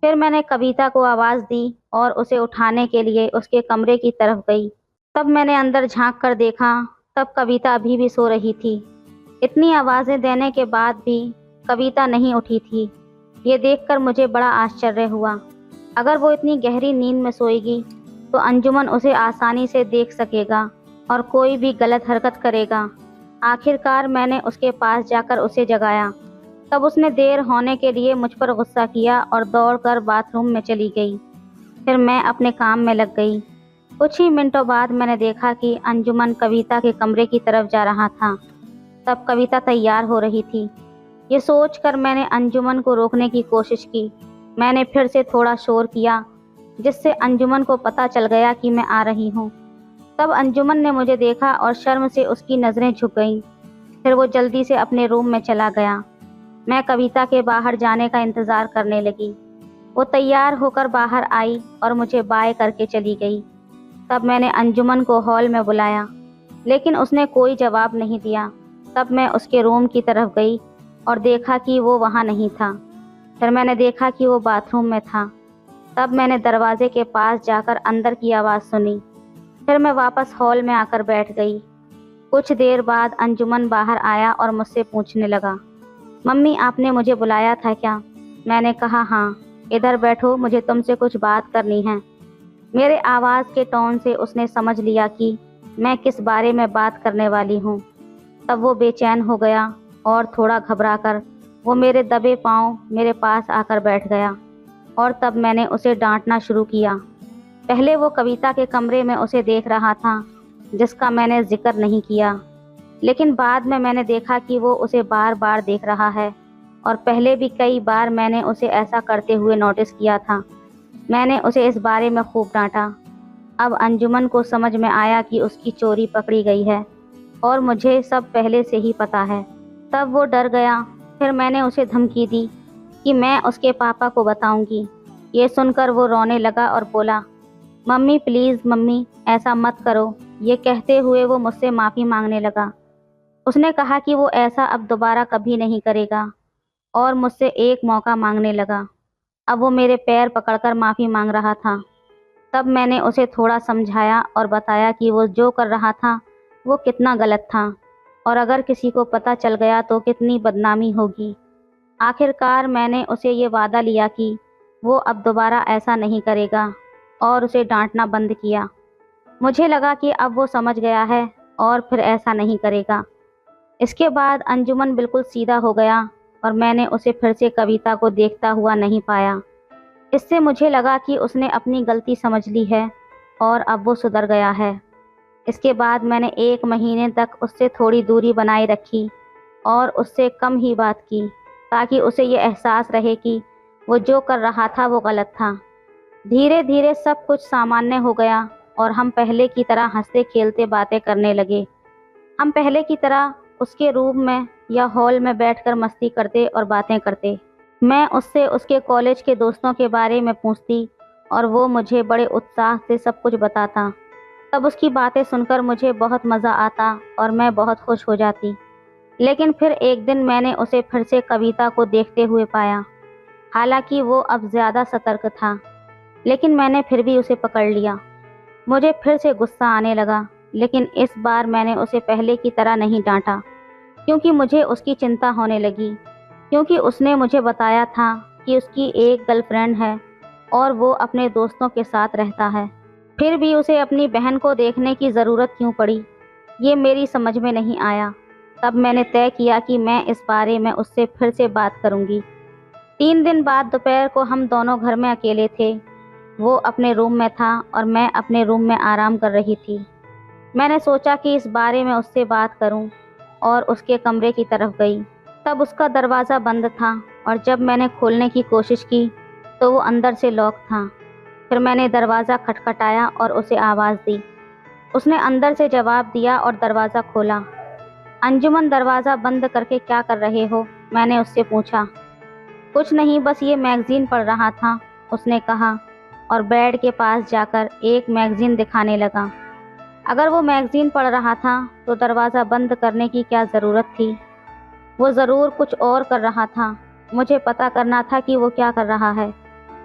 फिर मैंने कविता को आवाज़ दी और उसे उठाने के लिए उसके कमरे की तरफ गई। तब मैंने अंदर झांक कर देखा, तब कविता अभी भी सो रही थी। इतनी आवाज़ें देने के बाद भी कविता नहीं उठी थी। ये देखकर मुझे बड़ा आश्चर्य हुआ। अगर वो इतनी गहरी नींद में सोएगी तो अंजुमन उसे आसानी से देख सकेगा और कोई भी गलत हरकत करेगा। आखिरकार मैंने उसके पास जाकर उसे जगाया। तब उसने देर होने के लिए मुझ पर गुस्सा किया और दौड़कर बाथरूम में चली गई। फिर मैं अपने काम में लग गई। कुछ ही मिनटों बाद मैंने देखा कि अंजुमन कविता के कमरे की तरफ जा रहा था। तब कविता तैयार हो रही थी। ये सोचकर मैंने अंजुमन को रोकने की कोशिश की। मैंने फिर से थोड़ा शोर किया, जिससे अंजुमन को पता चल गया कि मैं आ रही हूँ। तब अंजुमन ने मुझे देखा और शर्म से उसकी नज़रें झुक गईं। फिर वो जल्दी से अपने रूम में चला गया। मैं कविता के बाहर जाने का इंतज़ार करने लगी। वो तैयार होकर बाहर आई और मुझे बाय करके चली गई। तब मैंने अंजुमन को हॉल में बुलाया, लेकिन उसने कोई जवाब नहीं दिया। तब मैं उसके रूम की तरफ गई और देखा कि वो वहाँ नहीं था। फिर मैंने देखा कि वो बाथरूम में था। तब मैंने दरवाजे के पास जाकर अंदर की आवाज़ सुनी। फिर मैं वापस हॉल में आकर बैठ गई। कुछ देर बाद अंजुमन बाहर आया और मुझसे पूछने लगा, मम्मी आपने मुझे बुलाया था क्या? मैंने कहा हाँ, इधर बैठो, मुझे तुमसे कुछ बात करनी है। मेरे आवाज़ के टोन से उसने समझ लिया कि मैं किस बारे में बात करने वाली हूँ। तब वो बेचैन हो गया और थोड़ा घबराकर वो मेरे दबे पांव मेरे पास आकर बैठ गया। और तब मैंने उसे डांटना शुरू किया। पहले वो कविता के कमरे में उसे देख रहा था, जिसका मैंने जिक्र नहीं किया, लेकिन बाद में मैंने देखा कि वो उसे बार बार देख रहा है और पहले भी कई बार मैंने उसे ऐसा करते हुए नोटिस किया था। मैंने उसे इस बारे में खूब डांटा। अब अंजुमन को समझ में आया कि उसकी चोरी पकड़ी गई है और मुझे सब पहले से ही पता है। तब वो डर गया। फिर मैंने उसे धमकी दी कि मैं उसके पापा को बताऊंगी। ये सुनकर वो रोने लगा और बोला, मम्मी प्लीज़ मम्मी, ऐसा मत करो। ये कहते हुए वो मुझसे माफ़ी मांगने लगा। उसने कहा कि वो ऐसा अब दोबारा कभी नहीं करेगा और मुझसे एक मौका मांगने लगा। अब वो मेरे पैर पकड़कर माफ़ी मांग रहा था। तब मैंने उसे थोड़ा समझाया और बताया कि वो जो कर रहा था वो कितना गलत था और अगर किसी को पता चल गया तो कितनी बदनामी होगी। आखिरकार मैंने उसे ये वादा लिया कि वो अब दोबारा ऐसा नहीं करेगा और उसे डांटना बंद किया। मुझे लगा कि अब वो समझ गया है और फिर ऐसा नहीं करेगा। इसके बाद अंजुमन बिल्कुल सीधा हो गया और मैंने उसे फिर से कविता को देखता हुआ नहीं पाया। इससे मुझे लगा कि उसने अपनी गलती समझ ली है और अब वो सुधर गया है। इसके बाद मैंने 1 महीने तक उससे थोड़ी दूरी बनाए रखी और उससे कम ही बात की, ताकि उसे ये एहसास रहे कि वो जो कर रहा था वो गलत था। धीरे धीरे सब कुछ सामान्य हो गया और हम पहले की तरह हंसते खेलते बातें करने लगे। हम पहले की तरह उसके रूम में या हॉल में बैठकर मस्ती करते और बातें करते। मैं उससे उसके कॉलेज के दोस्तों के बारे में पूछती और वो मुझे बड़े उत्साह से सब कुछ बताता। तब उसकी बातें सुनकर मुझे बहुत मज़ा आता और मैं बहुत खुश हो जाती। लेकिन फिर एक दिन मैंने उसे फिर से कविता को देखते हुए पाया। हालांकि वो अब ज़्यादा सतर्क था, लेकिन मैंने फिर भी उसे पकड़ लिया। मुझे फिर से गुस्सा आने लगा, लेकिन इस बार मैंने उसे पहले की तरह नहीं डांटा, क्योंकि मुझे उसकी चिंता होने लगी। क्योंकि उसने मुझे बताया था कि उसकी एक गर्लफ्रेंड है और वो अपने दोस्तों के साथ रहता है। फिर भी उसे अपनी बहन को देखने की ज़रूरत क्यों पड़ी, ये मेरी समझ में नहीं आया। तब मैंने तय किया कि मैं इस बारे में उससे फिर से बात करूंगी। 3 दिन बाद दोपहर को हम दोनों घर में अकेले थे। वो अपने रूम में था और मैं अपने रूम में आराम कर रही थी। मैंने सोचा कि इस बारे में उससे बात करूं और उसके कमरे की तरफ गई। तब उसका दरवाज़ा बंद था और जब मैंने खोलने की कोशिश की तो वो अंदर से लॉक था। फिर मैंने दरवाज़ा खटखटाया और उसे आवाज़ दी। उसने अंदर से जवाब दिया और दरवाज़ा खोला। अंजुमन, दरवाज़ा बंद करके क्या कर रहे हो? मैंने उससे पूछा। कुछ नहीं, बस ये मैगज़ीन पढ़ रहा था, उसने कहा और बेड के पास जाकर एक मैगज़ीन दिखाने लगा। अगर वो मैगज़ीन पढ़ रहा था तो दरवाज़ा बंद करने की क्या ज़रूरत थी? वो ज़रूर कुछ और कर रहा था। मुझे पता करना था कि वो क्या कर रहा है।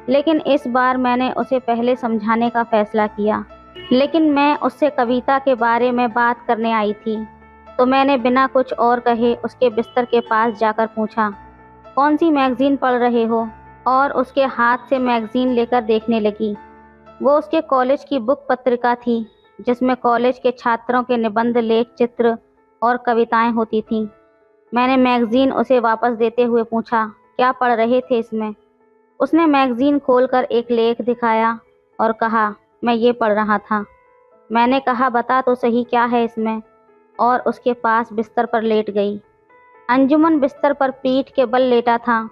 लेकिन इस बार मैंने उसे पहले समझाने का फ़ैसला किया। लेकिन मैं उससे कविता के बारे में बात करने आई थी, तो मैंने बिना कुछ और कहे उसके बिस्तर के पास जाकर पूछा, कौन सी मैगज़ीन पढ़ रहे हो? और उसके हाथ से मैगज़ीन लेकर देखने लगी। वो उसके कॉलेज की बुक पत्रिका थी, जिसमें कॉलेज के छात्रों के निबंध, लेख, चित्र और कविताएं होती थीं। मैंने मैगज़ीन उसे वापस देते हुए पूछा, क्या पढ़ रहे थे इसमें? उसने मैगज़ीन खोलकर एक लेख दिखाया और कहा, मैं ये पढ़ रहा था। मैंने कहा, बता तो सही क्या है इसमें? और उसके पास बिस्तर पर लेट गई। अंजुमन बिस्तर पर पीठ के बल लेटा था,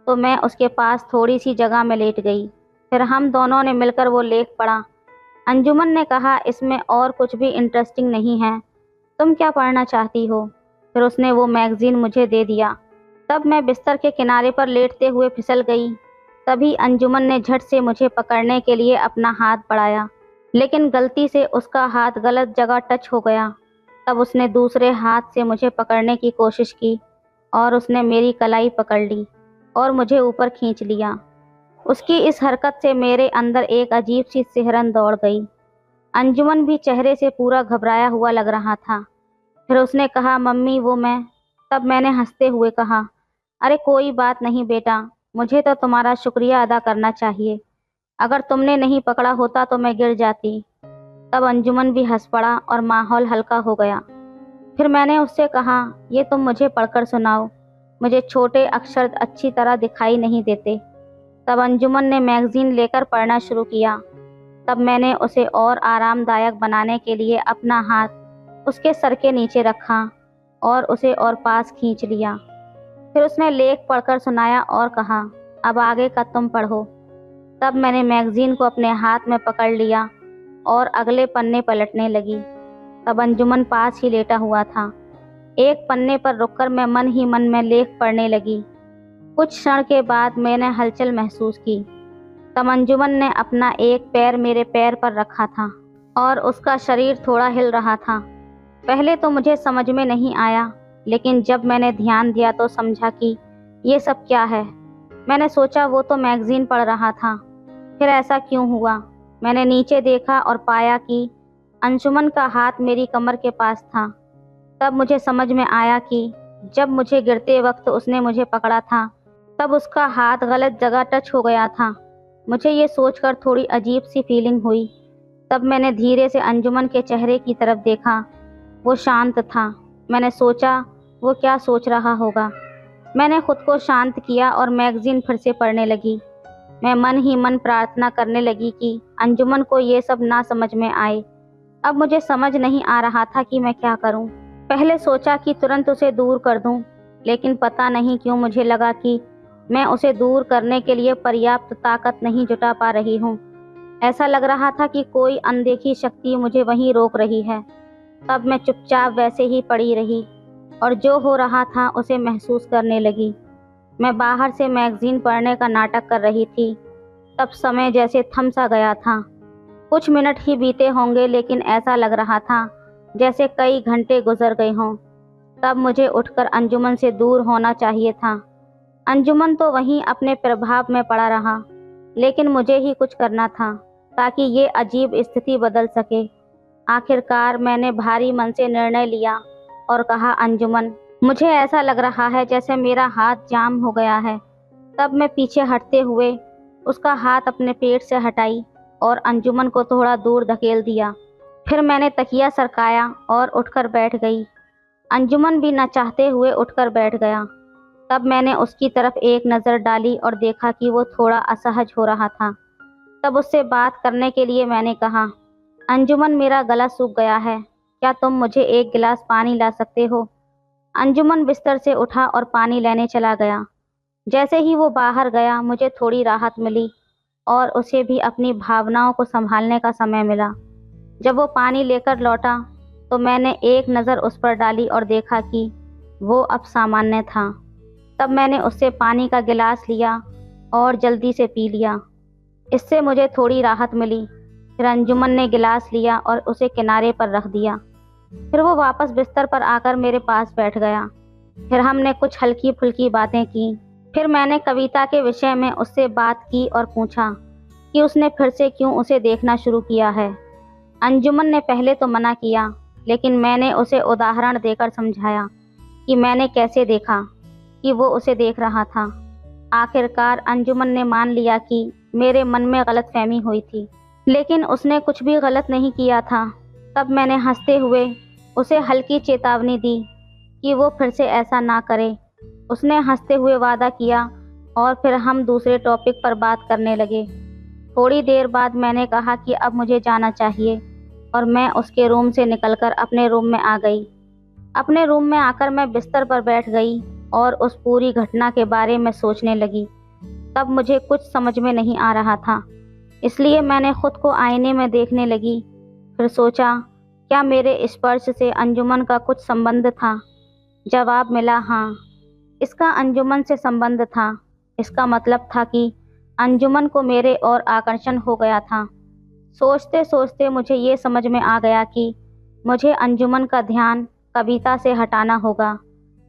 तो मैं उसके पास थोड़ी सी जगह में लेट गई। फिर हम दोनों ने मिलकर वो लेख पढ़ा। अंजुमन ने कहा, इसमें और कुछ भी इंटरेस्टिंग नहीं है, तुम क्या पढ़ना चाहती हो? फिर उसने वो मैगज़ीन मुझे दे दिया। तब मैं बिस्तर के किनारे पर लेटते हुए फिसल गई। तभी अंजुमन ने झट से मुझे पकड़ने के लिए अपना हाथ बढ़ाया, लेकिन गलती से उसका हाथ गलत जगह टच हो गया। तब उसने दूसरे हाथ से मुझे पकड़ने की कोशिश की और उसने मेरी कलाई पकड़ ली और मुझे ऊपर खींच लिया। उसकी इस हरकत से मेरे अंदर एक अजीब सी सिहरन दौड़ गई। अंजुमन भी चेहरे से पूरा घबराया हुआ लग रहा था। फिर उसने कहा, मम्मी वो मैं। तब मैंने हंसते हुए कहा, अरे कोई बात नहीं बेटा, मुझे तो तुम्हारा शुक्रिया अदा करना चाहिए। अगर तुमने नहीं पकड़ा होता तो मैं गिर जाती। तब अंजुमन भी हंस पड़ा और माहौल हल्का हो गया। फिर मैंने उससे कहा, ये तुम मुझे पढ़कर सुनाओ, मुझे छोटे अक्षर अच्छी तरह दिखाई नहीं देते। तब अंजुमन ने मैगज़ीन लेकर पढ़ना शुरू किया। तब मैंने उसे और आरामदायक बनाने के लिए अपना हाथ उसके सर के नीचे रखा और उसे और पास खींच लिया। फिर उसने लेख पढ़कर सुनाया और कहा, अब आगे का तुम पढ़ो। तब मैंने मैगजीन को अपने हाथ में पकड़ लिया और अगले पन्ने पलटने लगी। तब अंजुमन पास ही लेटा हुआ था। एक पन्ने पर रुककर मैं मन ही मन में लेख पढ़ने लगी। कुछ क्षण के बाद मैंने हलचल महसूस की। तब अंजुमन ने अपना एक पैर मेरे पैर पर रखा था और उसका शरीर थोड़ा हिल रहा था। पहले तो मुझे समझ में नहीं आया, लेकिन जब मैंने ध्यान दिया तो समझा कि ये सब क्या है। मैंने सोचा वो तो मैगजीन पढ़ रहा था, फिर ऐसा क्यों हुआ। मैंने नीचे देखा और पाया कि अंजुमन का हाथ मेरी कमर के पास था। तब मुझे समझ में आया कि जब मुझे गिरते वक्त उसने मुझे पकड़ा था, तब उसका हाथ गलत जगह टच हो गया था। मुझे ये सोचकर थोड़ी अजीब सी फीलिंग हुई। तब मैंने धीरे से अंजुमन के चेहरे की तरफ देखा। वो शांत था। मैंने सोचा वो क्या सोच रहा होगा। मैंने खुद को शांत किया और मैगजीन फिर से पढ़ने लगी। मैं मन ही मन प्रार्थना करने लगी कि अंजुमन को ये सब ना समझ में आए। अब मुझे समझ नहीं आ रहा था कि मैं क्या करूं। पहले सोचा कि तुरंत उसे दूर कर दूं, लेकिन पता नहीं क्यों मुझे लगा कि मैं उसे दूर करने के लिए पर्याप्त ताकत नहीं जुटा पा रही हूं। ऐसा लग रहा था कि कोई अनदेखी शक्ति मुझे वहीं रोक रही है। तब मैं चुपचाप वैसे ही पड़ी रही और जो हो रहा था उसे महसूस करने लगी। मैं बाहर से मैगजीन पढ़ने का नाटक कर रही थी। तब समय जैसे थम सा गया था। कुछ मिनट ही बीते होंगे, लेकिन ऐसा लग रहा था जैसे कई घंटे गुजर गए हों। तब मुझे उठकर अंजुमन से दूर होना चाहिए था। अंजुमन तो वहीं अपने प्रभाव में पड़ा रहा, लेकिन मुझे ही कुछ करना था ताकि ये अजीब स्थिति बदल सके। आखिरकार मैंने भारी मन से निर्णय लिया और कहा, अंजुमन, मुझे ऐसा लग रहा है जैसे मेरा हाथ जाम हो गया है। तब मैं पीछे हटते हुए उसका हाथ अपने पेट से हटाई और अंजुमन को थोड़ा दूर धकेल दिया। फिर मैंने तकिया सरकाया और उठकर बैठ गई। अंजुमन भी न चाहते हुए उठकर बैठ गया। तब मैंने उसकी तरफ एक नज़र डाली और देखा कि वो थोड़ा असहज हो रहा था। तब उससे बात करने के लिए मैंने कहा, अंजुमन, मेरा गला सूख गया है, क्या तुम मुझे एक गिलास पानी ला सकते हो? अंजुमन बिस्तर से उठा और पानी लेने चला गया। जैसे ही वो बाहर गया, मुझे थोड़ी राहत मिली और उसे भी अपनी भावनाओं को संभालने का समय मिला। जब वो पानी लेकर लौटा तो मैंने एक नज़र उस पर डाली और देखा कि वो अब सामान्य था। तब मैंने उससे पानी का गिलास लिया और जल्दी से पी लिया। इससे मुझे थोड़ी राहत मिली। फिर अंजुमन ने गिलास लिया और उसे किनारे पर रख दिया। फिर वो वापस बिस्तर पर आकर मेरे पास बैठ गया। फिर हमने कुछ हल्की फुल्की बातें की। फिर मैंने कविता के विषय में उससे बात की और पूछा कि उसने फिर से क्यों उसे देखना शुरू किया है। अंजुमन ने पहले तो मना किया, लेकिन मैंने उसे उदाहरण देकर समझाया कि मैंने कैसे देखा कि वो उसे देख रहा था। आखिरकार अंजुमन ने मान लिया कि मेरे मन में गलतफहमी हुई थी, लेकिन उसने कुछ भी गलत नहीं किया था। तब मैंने हंसते हुए उसे हल्की चेतावनी दी कि वो फिर से ऐसा ना करे। उसने हंसते हुए वादा किया और फिर हम दूसरे टॉपिक पर बात करने लगे। थोड़ी देर बाद मैंने कहा कि अब मुझे जाना चाहिए और मैं उसके रूम से निकलकर अपने रूम में आ गई। अपने रूम में आकर मैं बिस्तर पर बैठ गई और उस पूरी घटना के बारे में सोचने लगी। तब मुझे कुछ समझ में नहीं आ रहा था, इसलिए मैंने खुद को आईने में देखने लगी। फिर सोचा, क्या मेरे स्पर्श से अंजुमन का कुछ संबंध था? जवाब मिला, हाँ, इसका अंजुमन से संबंध था। इसका मतलब था कि अंजुमन को मेरे ओर आकर्षण हो गया था। सोचते सोचते मुझे ये समझ में आ गया कि मुझे अंजुमन का ध्यान कविता से हटाना होगा।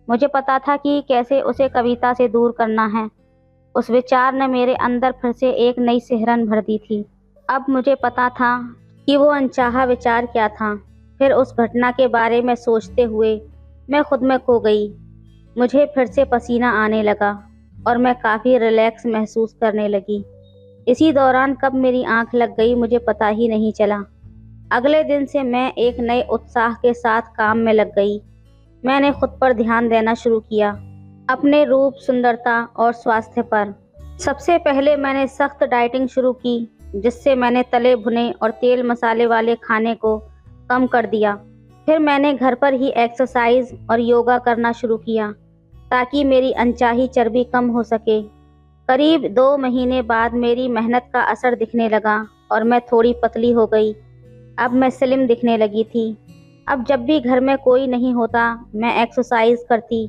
मुझे पता था कि कैसे उसे कविता से दूर करना है। उस विचार ने मेरे अंदर फिर से एक नई सिहरन भर दी थी। अब मुझे पता था कि वो अनचाहा विचार क्या था। फिर उस घटना के बारे में सोचते हुए मैं खुद में खो गई। मुझे फिर से पसीना आने लगा और मैं काफ़ी रिलैक्स महसूस करने लगी। इसी दौरान कब मेरी आंख लग गई मुझे पता ही नहीं चला। अगले दिन से मैं एक नए उत्साह के साथ काम में लग गई। मैंने खुद पर ध्यान देना शुरू किया, अपने रूप, सुंदरता और स्वास्थ्य पर। सबसे पहले मैंने सख्त डाइटिंग शुरू की, जिससे मैंने तले भुने और तेल मसाले वाले खाने को कम कर दिया। फिर मैंने घर पर ही एक्सरसाइज और योगा करना शुरू किया। ताकि मेरी अनचाही चर्बी कम हो सके। करीब 2 महीने बाद मेरी मेहनत का असर दिखने लगा और मैं थोड़ी पतली हो गई। अब मैं स्लिम दिखने लगी थी। अब जब भी घर में कोई नहीं होता मैं एक्सरसाइज करती,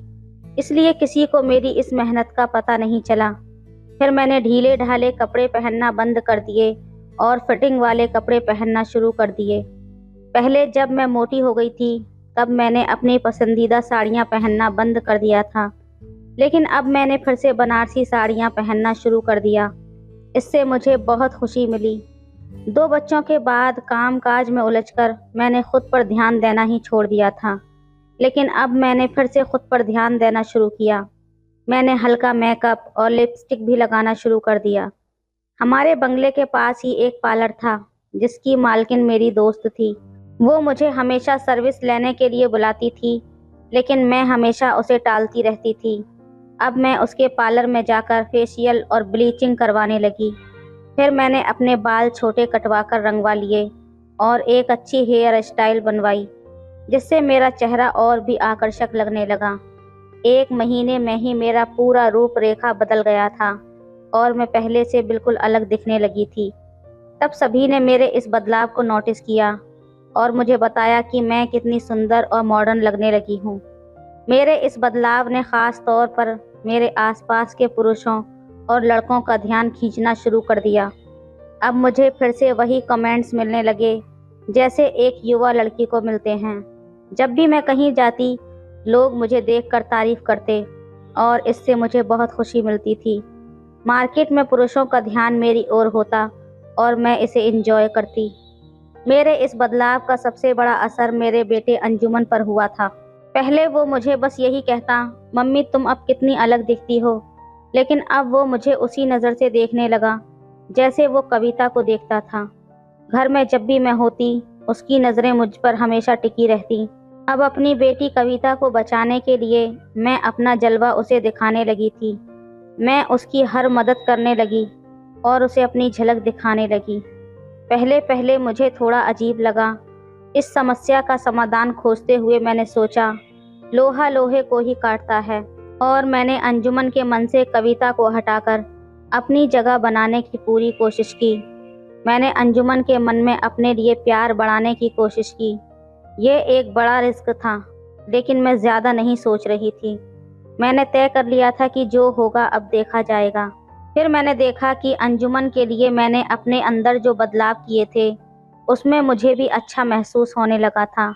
इसलिए किसी को मेरी इस मेहनत का पता नहीं चला। फिर मैंने ढीले ढाले कपड़े पहनना बंद कर दिए और फिटिंग वाले कपड़े पहनना शुरू कर दिए। पहले जब मैं मोटी हो गई थी तब मैंने अपनी पसंदीदा साड़ियाँ पहनना बंद कर दिया था, लेकिन अब मैंने फिर से बनारसी साड़ियाँ पहनना शुरू कर दिया। इससे मुझे बहुत खुशी मिली। 2 बच्चों के बाद काम-काज में उलझकर मैंने खुद पर ध्यान देना ही छोड़ दिया था, लेकिन अब मैंने फिर से खुद पर ध्यान देना शुरू किया। मैंने हल्का मेकअप और लिपस्टिक भी लगाना शुरू कर दिया। हमारे बंगले के पास ही एक पार्लर था, जिसकी मालकिन मेरी दोस्त थी। वो मुझे हमेशा सर्विस लेने के लिए बुलाती थी, लेकिन मैं हमेशा उसे टालती रहती थी। अब मैं उसके पार्लर में जाकर फेशियल और ब्लीचिंग करवाने लगी। फिर मैंने अपने बाल छोटे कटवाकर रंगवा लिए और एक अच्छी हेयर स्टाइल बनवाई, जिससे मेरा चेहरा और भी आकर्षक लगने लगा। 1 महीने में ही मेरा पूरा रूपरेखा बदल गया था और मैं पहले से बिल्कुल अलग दिखने लगी थी। तब सभी ने मेरे इस बदलाव को नोटिस किया और मुझे बताया कि मैं कितनी सुंदर और मॉडर्न लगने लगी हूँ। मेरे इस बदलाव ने ख़ास तौर पर मेरे आसपास के पुरुषों और लड़कों का ध्यान खींचना शुरू कर दिया। अब मुझे फिर से वही कमेंट्स मिलने लगे जैसे एक युवा लड़की को मिलते हैं। जब भी मैं कहीं जाती, लोग मुझे देखकर तारीफ करते और इससे मुझे बहुत खुशी मिलती थी। मार्केट में पुरुषों का ध्यान मेरी ओर होता और मैं इसे एंजॉय करती। मेरे इस बदलाव का सबसे बड़ा असर मेरे बेटे अंजुमन पर हुआ था। पहले वो मुझे बस यही कहता, मम्मी तुम अब कितनी अलग दिखती हो, लेकिन अब वो मुझे उसी नज़र से देखने लगा जैसे वो कविता को देखता था। घर में जब भी मैं होती, उसकी नज़रें मुझ पर हमेशा टिकी रहती। अब अपनी बेटी कविता को बचाने के लिए मैं अपना जलवा उसे दिखाने लगी थी। मैं उसकी हर मदद करने लगी और उसे अपनी झलक दिखाने लगी। पहले पहले मुझे थोड़ा अजीब लगा। इस समस्या का समाधान खोजते हुए मैंने सोचा, लोहा लोहे को ही काटता है, और मैंने अंजुमन के मन से कविता को हटाकर अपनी जगह बनाने की पूरी कोशिश की। मैंने अंजुमन के मन में अपने लिए प्यार बढ़ाने की कोशिश की। यह एक बड़ा रिस्क था, लेकिन मैं ज़्यादा नहीं सोच रही थी। मैंने तय कर लिया था कि जो होगा अब देखा जाएगा। फिर मैंने देखा कि अंजुमन के लिए मैंने अपने अंदर जो बदलाव किए थे, उसमें मुझे भी अच्छा महसूस होने लगा था।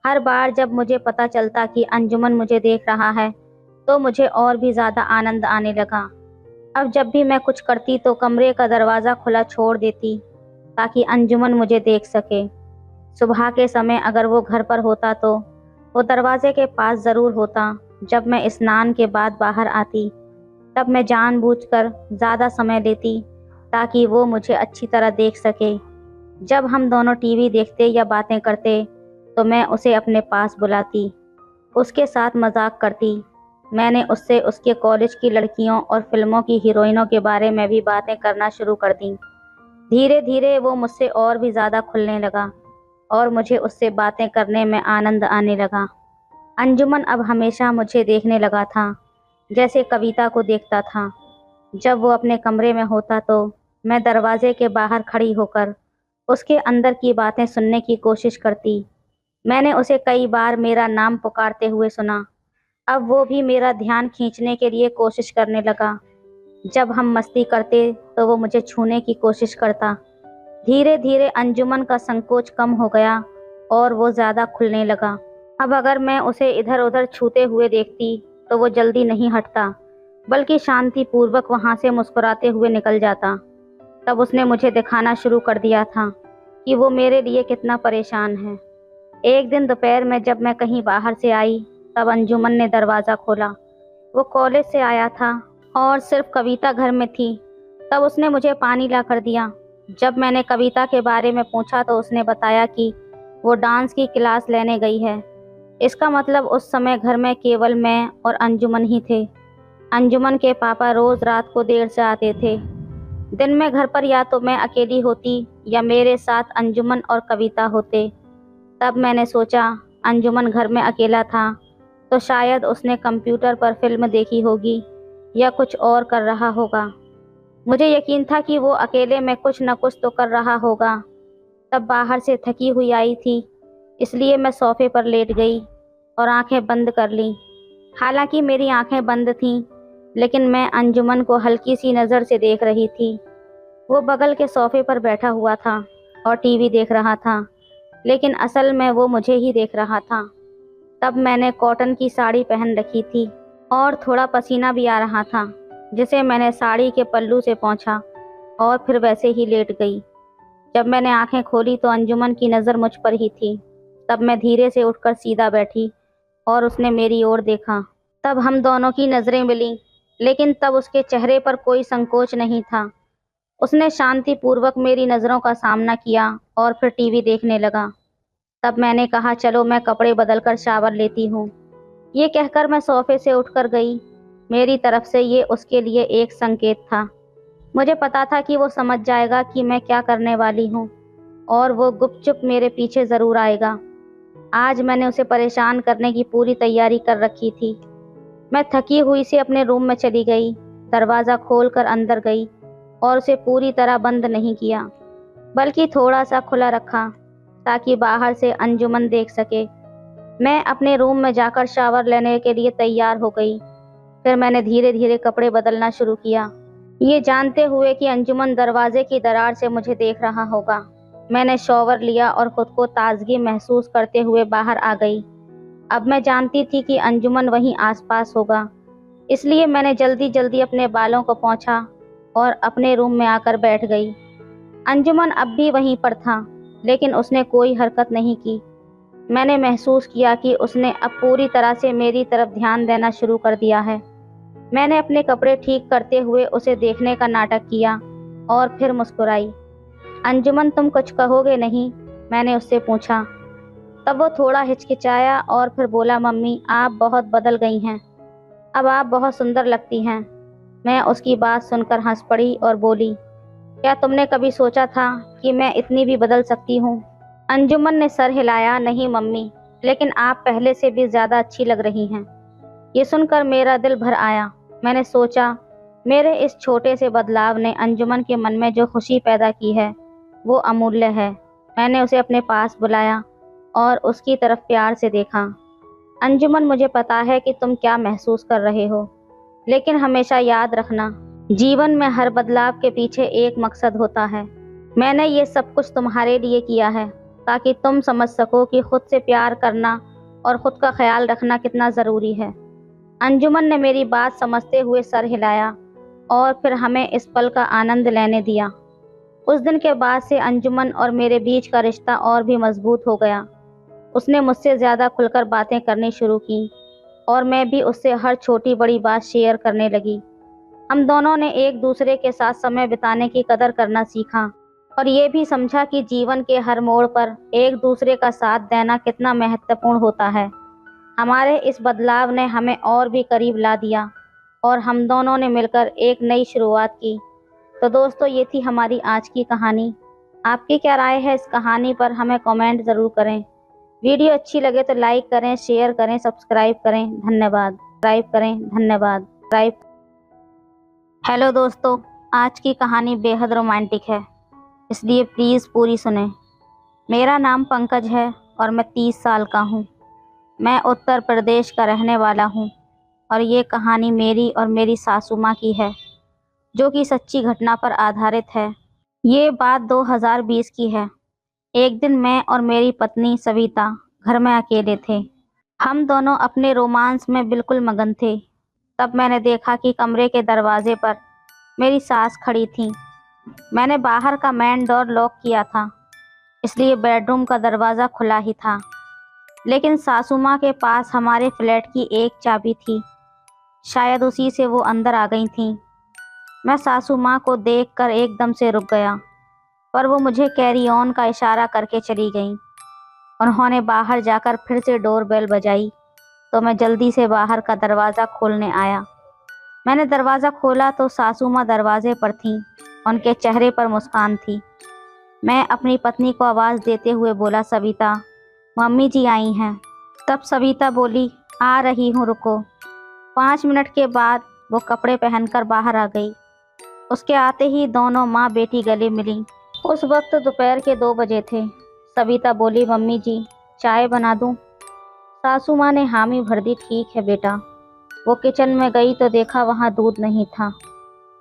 हर बार जब मुझे पता चलता कि अंजुमन मुझे देख रहा है, तो मुझे और भी ज़्यादा आनंद आने लगा। अब जब भी मैं कुछ करती तो कमरे का दरवाज़ा खुला छोड़ देती, ताकि अंजुमन मुझे देख सके। सुबह के समय अगर वो घर पर होता तो वो दरवाजे के पास ज़रूर होता। जब मैं स्नान के बाद बाहर आती, तब मैं जानबूझकर ज़्यादा समय लेती ताकि वो मुझे अच्छी तरह देख सके। जब हम दोनों टीवी देखते या बातें करते, तो मैं उसे अपने पास बुलाती, उसके साथ मजाक करती। मैंने उससे उसके कॉलेज की लड़कियों और फिल्मों की हीरोइनों के बारे में भी बातें करना शुरू कर दी। धीरे धीरे वो मुझसे और भी ज़्यादा खुलने लगा और मुझे उससे बातें करने में आनंद आने लगा। अंजुमन अब हमेशा मुझे देखने लगा था, जैसे कविता को देखता था। जब वो अपने कमरे में होता तो मैं दरवाजे के बाहर खड़ी होकर उसके अंदर की बातें सुनने की कोशिश करती। मैंने उसे कई बार मेरा नाम पुकारते हुए सुना। अब वो भी मेरा ध्यान खींचने के लिए कोशिश करने लगा। जब हम मस्ती करते तो वो मुझे छूने की कोशिश करता। धीरे धीरे अंजुमन का संकोच कम हो गया और वो ज़्यादा खुलने लगा। अब अगर मैं उसे इधर उधर छूते हुए देखती तो वो जल्दी नहीं हटता, बल्कि शांतिपूर्वक वहाँ से मुस्कुराते हुए निकल जाता। तब उसने मुझे दिखाना शुरू कर दिया था कि वो मेरे लिए कितना परेशान है। एक दिन दोपहर में जब मैं कहीं बाहर से आई, तब अंजुमन ने दरवाज़ा खोला। वो कॉलेज से आया था और सिर्फ कविता घर में थी। तब उसने मुझे पानी ला कर दिया। जब मैंने कविता के बारे में पूछा तो उसने बताया कि वो डांस की क्लास लेने गई है। इसका मतलब उस समय घर में केवल मैं और अंजुमन ही थे। अंजुमन के पापा रोज़ रात को देर से आते थे। दिन में घर पर या तो मैं अकेली होती या मेरे साथ अंजुमन और कविता होते। तब मैंने सोचा, अंजुमन घर में अकेला था तो शायद उसने कंप्यूटर पर फिल्म देखी होगी या कुछ और कर रहा होगा। मुझे यकीन था कि वो अकेले में कुछ न कुछ तो कर रहा होगा। तब बाहर से थकी हुई आई थी, इसलिए मैं सोफे पर लेट गई और आंखें बंद कर लीं। हालांकि मेरी आंखें बंद थीं, लेकिन मैं अंजुमन को हल्की सी नज़र से देख रही थी। वो बगल के सोफे पर बैठा हुआ था और टीवी देख रहा था, लेकिन असल में वो मुझे ही देख रहा था। तब मैंने कॉटन की साड़ी पहन रखी थी और थोड़ा पसीना भी आ रहा था, जिसे मैंने साड़ी के पल्लू से पोंछा और फिर वैसे ही लेट गई। जब मैंने आंखें खोली तो अंजुमन की नज़र मुझ पर ही थी। तब मैं धीरे से उठकर सीधा बैठी और उसने मेरी ओर देखा। तब हम दोनों की नज़रें मिलीं, लेकिन तब उसके चेहरे पर कोई संकोच नहीं था। उसने शांतिपूर्वक मेरी नज़रों का सामना किया और फिर टीवी देखने लगा। तब मैंने कहा, चलो मैं कपड़े बदलकर शावर लेती हूँ। ये कहकर मैं सोफे से उठकर गई। मेरी तरफ से ये उसके लिए एक संकेत था। मुझे पता था कि वो समझ जाएगा कि मैं क्या करने वाली हूँ और वो गुपचुप मेरे पीछे ज़रूर आएगा। आज मैंने उसे परेशान करने की पूरी तैयारी कर रखी थी। मैं थकी हुई से अपने रूम में चली गई, दरवाज़ा खोलकर अंदर गई और उसे पूरी तरह बंद नहीं किया, बल्कि थोड़ा सा खुला रखा ताकि बाहर से अंजुमन देख सके। मैं अपने रूम में जाकर शावर लेने के लिए तैयार हो गई। फिर मैंने धीरे धीरे कपड़े बदलना शुरू किया, ये जानते हुए कि अंजुमन दरवाजे की दरार से मुझे देख रहा होगा। मैंने शॉवर लिया और खुद को ताजगी महसूस करते हुए बाहर आ गई। अब मैं जानती थी कि अंजुमन वहीं आसपास होगा, इसलिए मैंने जल्दी जल्दी अपने बालों को पोंछा और अपने रूम में आकर बैठ गई। अंजुमन अब भी वहीं पर था, लेकिन उसने कोई हरकत नहीं की। मैंने महसूस किया कि उसने अब पूरी तरह से मेरी तरफ ध्यान देना शुरू कर दिया है। मैंने अपने कपड़े ठीक करते हुए उसे देखने का नाटक किया और फिर मुस्कुराई। अंजुमन, तुम कुछ कहोगे नहीं? मैंने उससे पूछा। तब वो थोड़ा हिचकिचाया और फिर बोला, मम्मी, आप बहुत बदल गई हैं। अब आप बहुत सुंदर लगती हैं। मैं उसकी बात सुनकर हंस पड़ी और बोली, क्या तुमने कभी सोचा था कि मैं इतनी भी बदल सकती हूँ? अंजुमन ने सर हिलाया। नहीं मम्मी, लेकिन आप पहले से भी ज़्यादा अच्छी लग रही हैं। ये सुनकर मेरा दिल भर आया। मैंने सोचा, मेरे इस छोटे से बदलाव ने अंजुमन के मन में जो खुशी पैदा की है वो अमूल्य है। मैंने उसे अपने पास बुलाया और उसकी तरफ प्यार से देखा। अंजुमन, मुझे पता है कि तुम क्या महसूस कर रहे हो, लेकिन हमेशा याद रखना, जीवन में हर बदलाव के पीछे एक मकसद होता है। मैंने ये सब कुछ तुम्हारे लिए किया है ताकि तुम समझ सको कि खुद से प्यार करना और खुद का ख्याल रखना कितना ज़रूरी है। अंजुमन ने मेरी बात समझते हुए सर हिलाया और फिर हमें इस पल का आनंद लेने दिया। उस दिन के बाद से अंजुमन और मेरे बीच का रिश्ता और भी मजबूत हो गया। उसने मुझसे ज़्यादा खुलकर बातें करनी शुरू की और मैं भी उससे हर छोटी बड़ी बात शेयर करने लगी। हम दोनों ने एक दूसरे के साथ समय बिताने की कदर करना सीखा और ये भी समझा कि जीवन के हर मोड़ पर एक दूसरे का साथ देना कितना महत्वपूर्ण होता है। हमारे इस बदलाव ने हमें और भी करीब ला दिया और हम दोनों ने मिलकर एक नई शुरुआत की। तो दोस्तों, ये थी हमारी आज की कहानी। आपकी क्या राय है इस कहानी पर? हमें कमेंट ज़रूर करें। वीडियो अच्छी लगे तो लाइक करें, शेयर करें, सब्सक्राइब करें। धन्यवाद। सब्सक्राइब करें। धन्यवाद। सब्सक्राइब। हेलो दोस्तों, आज की कहानी बेहद रोमांटिक है, इसलिए प्लीज़ पूरी सुनें। मेरा नाम पंकज है और मैं 30 साल का हूँ। मैं उत्तर प्रदेश का रहने वाला हूँ और ये कहानी मेरी और मेरी सासू माँ की है, जो कि सच्ची घटना पर आधारित है। ये बात 2020 की है। एक दिन मैं और मेरी पत्नी सविता घर में अकेले थे। हम दोनों अपने रोमांस में बिल्कुल मगन थे। तब मैंने देखा कि कमरे के दरवाजे पर मेरी सास खड़ी थी। मैंने बाहर का मेन डोर लॉक किया था, इसलिए बेडरूम का दरवाज़ा खुला ही था। लेकिन सासू माँ के पास हमारे फ्लैट की एक चाबी थी। शायद उसी से वो अंदर आ गई थीं। मैं सासू माँ को देखकर एकदम से रुक गया, पर वो मुझे कैरी ऑन का इशारा करके चली गईं। उन्होंने बाहर जाकर फिर से डोर बेल बजाई, तो मैं जल्दी से बाहर का दरवाज़ा खोलने आया। मैंने दरवाज़ा खोला तो सासू माँ दरवाजे पर थीं। उनके चेहरे पर मुस्कान थी। मैं अपनी पत्नी को आवाज़ देते हुए बोला, सविता, मम्मी जी आई हैं। तब सविता बोली, आ रही हूँ, रुको। 5 मिनट के बाद वो कपड़े पहनकर बाहर आ गई। उसके आते ही दोनों माँ बेटी गले मिली। उस वक्त दोपहर के 2 बजे थे। सविता बोली, मम्मी जी, चाय बना दूँ? सासू माँ ने हामी भर दी, ठीक है बेटा। वो किचन में गई तो देखा वहाँ दूध नहीं था।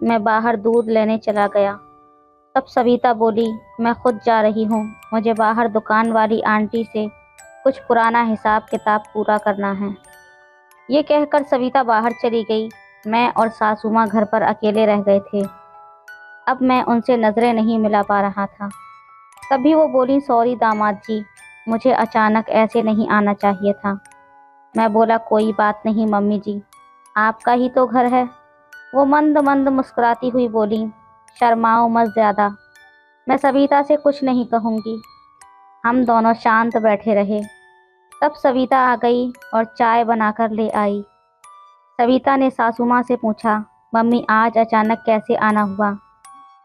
मैं बाहर दूध लेने चला गया। तब सविता बोली, मैं खुद जा रही हूँ, मुझे बाहर दुकान वाली आंटी से कुछ पुराना हिसाब किताब पूरा करना है। ये कहकर सविता बाहर चली गई। मैं और सासू माँ घर पर अकेले रह गए थे। अब मैं उनसे नजरें नहीं मिला पा रहा था। तभी वो बोली, सॉरी दामाद जी, मुझे अचानक ऐसे नहीं आना चाहिए था। मैं बोला, कोई बात नहीं मम्मी जी, आपका ही तो घर है। वो मंद मंद मुस्कुराती हुई बोली, शर्माओ मत ज़्यादा, मैं सविता से कुछ नहीं कहूँगी। हम दोनों शांत बैठे रहे। तब सविता आ गई और चाय बनाकर ले आई। सविता ने सासू माँ से पूछा, मम्मी आज अचानक कैसे आना हुआ?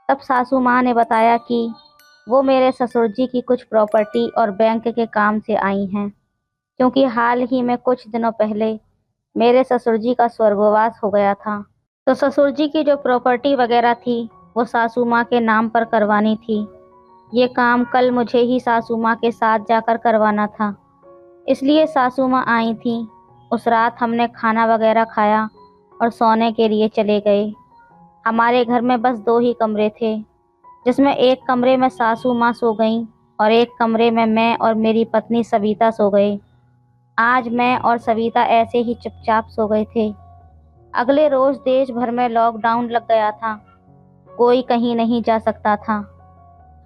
तब सासू माँ ने बताया कि वो मेरे ससुर जी की कुछ प्रॉपर्टी और बैंक के काम से आई हैं, क्योंकि हाल ही में कुछ दिनों पहले मेरे ससुर जी का स्वर्गवास हो गया था। तो ससुर जी की जो प्रॉपर्टी वगैरह थी वो सासू माँ के नाम पर करवानी थी। ये काम कल मुझे ही सासू माँ के साथ जाकर करवाना था, इसलिए सासू माँ आई थी। उस रात हमने खाना वगैरह खाया और सोने के लिए चले गए। हमारे घर में बस 2 ही कमरे थे, जिसमें एक कमरे में सासू माँ सो गईं और एक कमरे में मैं और मेरी पत्नी सविता सो गए। आज मैं और सविता ऐसे ही चुपचाप सो गए थे। अगले रोज देश भर में लॉकडाउन लग गया था। कोई कहीं नहीं जा सकता था।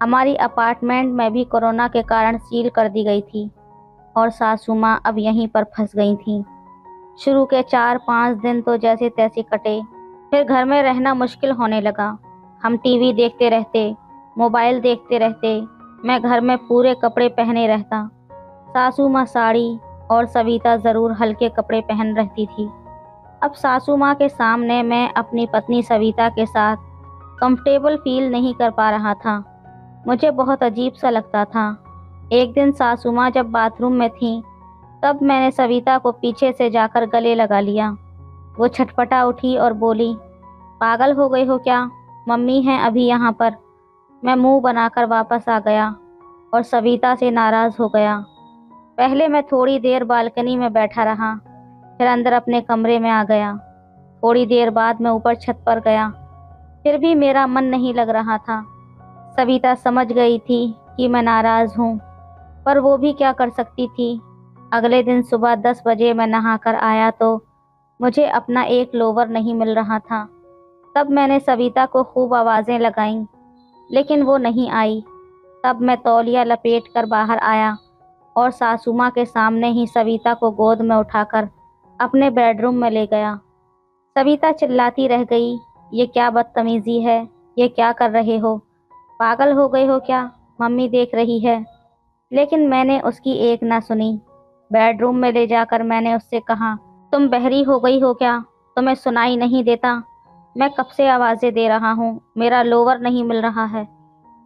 हमारी अपार्टमेंट में भी कोरोना के कारण सील कर दी गई थी और सासू माँ अब यहीं पर फंस गई थी। शुरू के 4-5 दिन तो जैसे तैसे कटे, फिर घर में रहना मुश्किल होने लगा। हम टीवी देखते रहते, मोबाइल देखते रहते। मैं घर में पूरे कपड़े पहने रहता। सासू माँ साड़ी और सविता ज़रूर हल्के कपड़े पहन रहती थी। अब सासू माँ के सामने मैं अपनी पत्नी सविता के साथ कंफर्टेबल फील नहीं कर पा रहा था। मुझे बहुत अजीब सा लगता था। एक दिन सासू माँ जब बाथरूम में थीं, तब मैंने सविता को पीछे से जाकर गले लगा लिया। वो छटपटा उठी और बोली, पागल हो गई हो क्या? मम्मी हैं अभी यहाँ पर। मैं मुंह बनाकर वापस आ गया और सविता से नाराज़ हो गया। पहले मैं थोड़ी देर बालकनी में बैठा रहा, फिर अंदर अपने कमरे में आ गया। थोड़ी देर बाद मैं ऊपर छत पर गया, फिर भी मेरा मन नहीं लग रहा था। सविता समझ गई थी कि मैं नाराज़ हूँ, पर वो भी क्या कर सकती थी। अगले दिन सुबह 10 बजे मैं नहाकर आया तो मुझे अपना एक लोवर नहीं मिल रहा था। तब मैंने सविता को खूब आवाज़ें लगाईं, लेकिन वो नहीं आई। तब मैं तौलिया लपेट कर बाहर आया और सासू माँ के सामने ही सविता को गोद में उठाकर अपने बेडरूम में ले गया। सविता चिल्लाती रह गई, ये क्या बदतमीजी है, ये क्या कर रहे हो? पागल हो गए हो क्या? मम्मी देख रही है। लेकिन मैंने उसकी एक ना सुनी। बेडरूम में ले जाकर मैंने उससे कहा, तुम बहरी हो गई हो क्या? तुम्हें सुनाई नहीं देता? मैं कब से आवाज़ें दे रहा हूँ, मेरा लोवर नहीं मिल रहा है।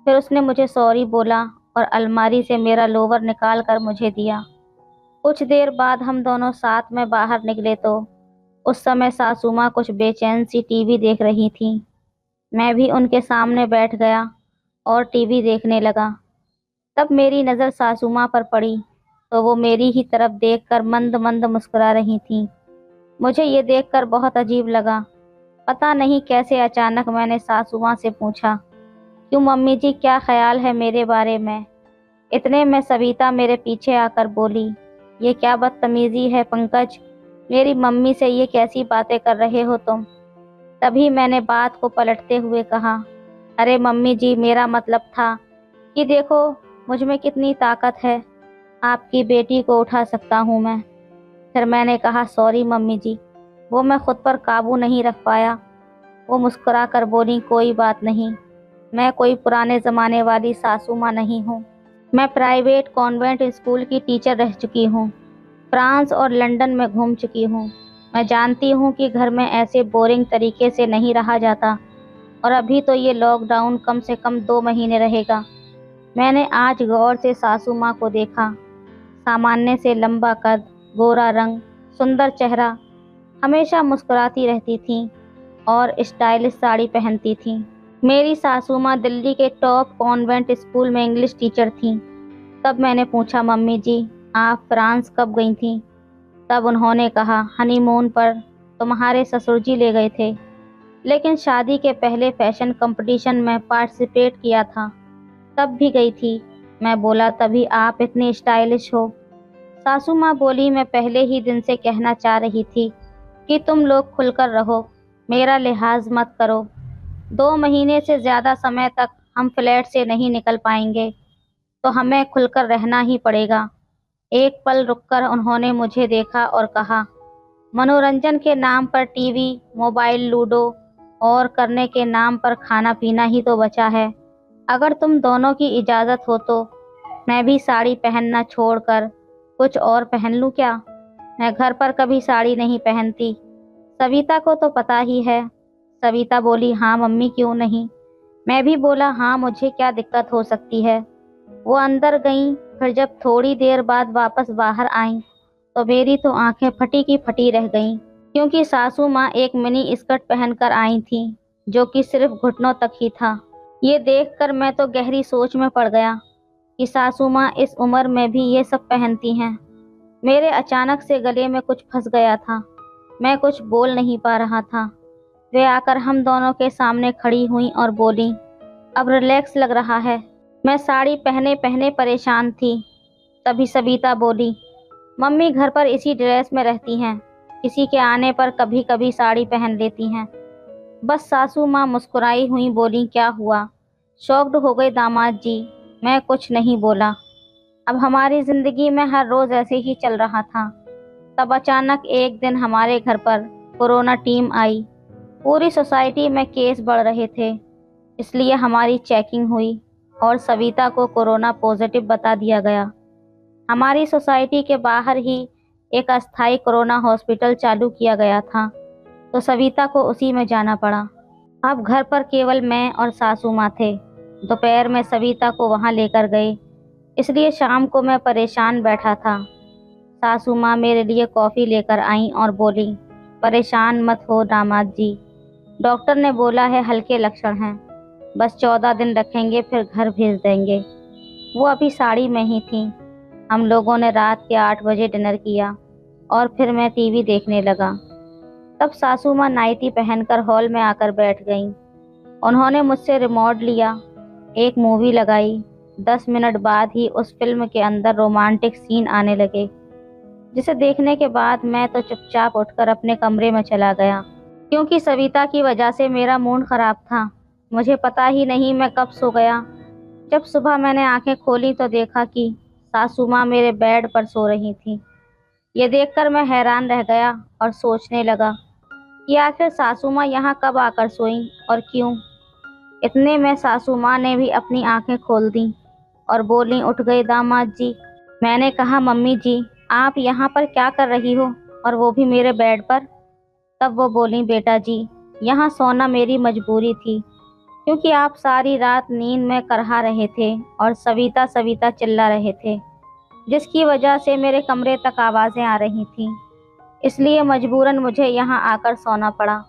फिर उसने मुझे सॉरी बोला और अलमारी से मेरा लोवर निकाल कर मुझे दिया। कुछ देर बाद हम दोनों साथ में बाहर निकले तो उस समय सासू माँ कुछ बेचैन सी टीवी देख रही थी। मैं भी उनके सामने बैठ गया और टीवी देखने लगा। तब मेरी नज़र सासू माँ पर पड़ी तो वो मेरी ही तरफ देखकर मंद मंद मुस्कुरा रही थी। मुझे ये देखकर बहुत अजीब लगा। पता नहीं कैसे अचानक मैंने सासू माँ से पूछा, क्यों मम्मी जी, क्या ख्याल है मेरे बारे में? इतने में सविता मेरे पीछे आकर बोली, ये क्या बदतमीजी है पंकज, मेरी मम्मी से ये कैसी बातें कर रहे हो तुम? तभी मैंने बात को पलटते हुए कहा, अरे मम्मी जी, मेरा मतलब था कि देखो मुझ में कितनी ताकत है, आपकी बेटी को उठा सकता हूँ मैं। फिर मैंने कहा, सॉरी मम्मी जी, वो मैं खुद पर काबू नहीं रख पाया। वो मुस्कुरा कर बोली, कोई बात नहीं, मैं कोई पुराने ज़माने वाली सासू माँ नहीं हूँ। मैं प्राइवेट कॉन्वेंट स्कूल की टीचर रह चुकी हूँ, फ्रांस और लंदन में घूम चुकी हूँ। मैं जानती हूँ कि घर में ऐसे बोरिंग तरीके से नहीं रहा जाता, और अभी तो ये लॉकडाउन कम से कम 2 महीने रहेगा। मैंने आज गौर से सासू माँ को देखा। सामान्य से लंबा कद, गोरा रंग, सुंदर चेहरा, हमेशा मुस्कुराती रहती थीं और स्टाइलिश साड़ी पहनती थीं। मेरी सासू माँ दिल्ली के टॉप कॉन्वेंट स्कूल में इंग्लिश टीचर थीं। तब मैंने पूछा, मम्मी जी आप फ्रांस कब गई थीं? तब उन्होंने कहा, हनीमून पर तुम्हारे ससुर जी ले गए थे, लेकिन शादी के पहले फैशन कंपटीशन में पार्टिसिपेट किया था, तब भी गई थी। मैं बोला, तभी आप इतनी स्टाइलिश हो। सासू माँ बोली, मैं पहले ही दिन से कहना चाह रही थी कि तुम लोग खुलकर रहो, मेरा लिहाज मत करो। 2 महीने से ज़्यादा समय तक हम फ्लैट से नहीं निकल पाएंगे, तो हमें खुलकर रहना ही पड़ेगा। एक पल रुककर उन्होंने मुझे देखा और कहा, मनोरंजन के नाम पर टीवी, मोबाइल, लूडो और करने के नाम पर खाना पीना ही तो बचा है। अगर तुम दोनों की इजाज़त हो तो मैं भी साड़ी पहनना छोड़कर कुछ और पहन लूँ क्या? मैं घर पर कभी साड़ी नहीं पहनती, सविता को तो पता ही है। सविता बोली, हाँ मम्मी क्यों नहीं। मैं भी बोला, हाँ मुझे क्या दिक्कत हो सकती है। वो अंदर गईं, फिर जब थोड़ी देर बाद वापस बाहर आईं तो मेरी तो आंखें फटी की फटी रह गईं, क्योंकि सासू माँ एक मिनी स्कर्ट पहनकर आई थीं जो कि सिर्फ घुटनों तक ही था। ये देखकर मैं तो गहरी सोच में पड़ गया कि सासू माँ इस उम्र में भी ये सब पहनती हैं। मेरे अचानक से गले में कुछ फंस गया था, मैं कुछ बोल नहीं पा रहा था। वे आकर हम दोनों के सामने खड़ी हुई और बोली, अब रिलैक्स लग रहा है। मैं साड़ी पहने पहने परेशान थी। तभी सविता बोली, मम्मी घर पर इसी ड्रेस में रहती हैं, किसी के आने पर कभी कभी साड़ी पहन लेती हैं। बस सासू माँ मुस्कुराई हुई बोली, क्या हुआ? शॉक्ड हो गए दामाद जी। मैं कुछ नहीं बोला। अब हमारी जिंदगी में हर रोज ऐसे ही चल रहा था। तब अचानक एक दिन हमारे घर पर कोरोना टीम आई। पूरी सोसाइटी में केस बढ़ रहे थे, इसलिए हमारी चेकिंग हुई और सविता को कोरोना पॉजिटिव बता दिया गया। हमारी सोसाइटी के बाहर ही एक अस्थायी कोरोना हॉस्पिटल चालू किया गया था, तो सविता को उसी में जाना पड़ा। अब घर पर केवल मैं और सासू माँ थे। दोपहर में सविता को वहाँ लेकर गए, इसलिए शाम को मैं परेशान बैठा था। सासू माँ मेरे लिए कॉफ़ी लेकर आईं और बोली, परेशान मत हो दामाद जी, डॉक्टर ने बोला है हल्के लक्षण हैं, बस 14 दिन रखेंगे फिर घर भेज देंगे। वो अभी साड़ी में ही थी। हम लोगों ने रात के 8 बजे डिनर किया और फिर मैं टीवी देखने लगा। तब सासू माँ नाइटी पहनकर हॉल में आकर बैठ गईं। उन्होंने मुझसे रिमोट लिया, एक मूवी लगाई। 10 मिनट बाद ही उस फिल्म के अंदर रोमांटिक सीन आने लगे, जिसे देखने के बाद मैं तो चुपचाप उठकर अपने कमरे में चला गया, क्योंकि सविता की वजह से मेरा मूड खराब था। मुझे पता ही नहीं मैं कब सो गया। जब सुबह मैंने आंखें खोली तो देखा कि सासू माँ मेरे बेड पर सो रही थी। ये देखकर मैं हैरान रह गया और सोचने लगा कि आखिर सासू माँ यहाँ कब आकर सोईं और क्यों। इतने में सासू माँ ने भी अपनी आंखें खोल दी और बोली, उठ गए दामाद जी। मैंने कहा, मम्मी जी आप यहाँ पर क्या कर रही हो, और वो भी मेरे बेड पर? तब वो बोली, बेटा जी यहाँ सोना मेरी मजबूरी थी, क्योंकि आप सारी रात नींद में करहा रहे थे और सविता सविता चिल्ला रहे थे, जिसकी वजह से मेरे कमरे तक आवाज़ें आ रही थीं। इसलिए मजबूरन मुझे यहाँ आकर सोना पड़ा।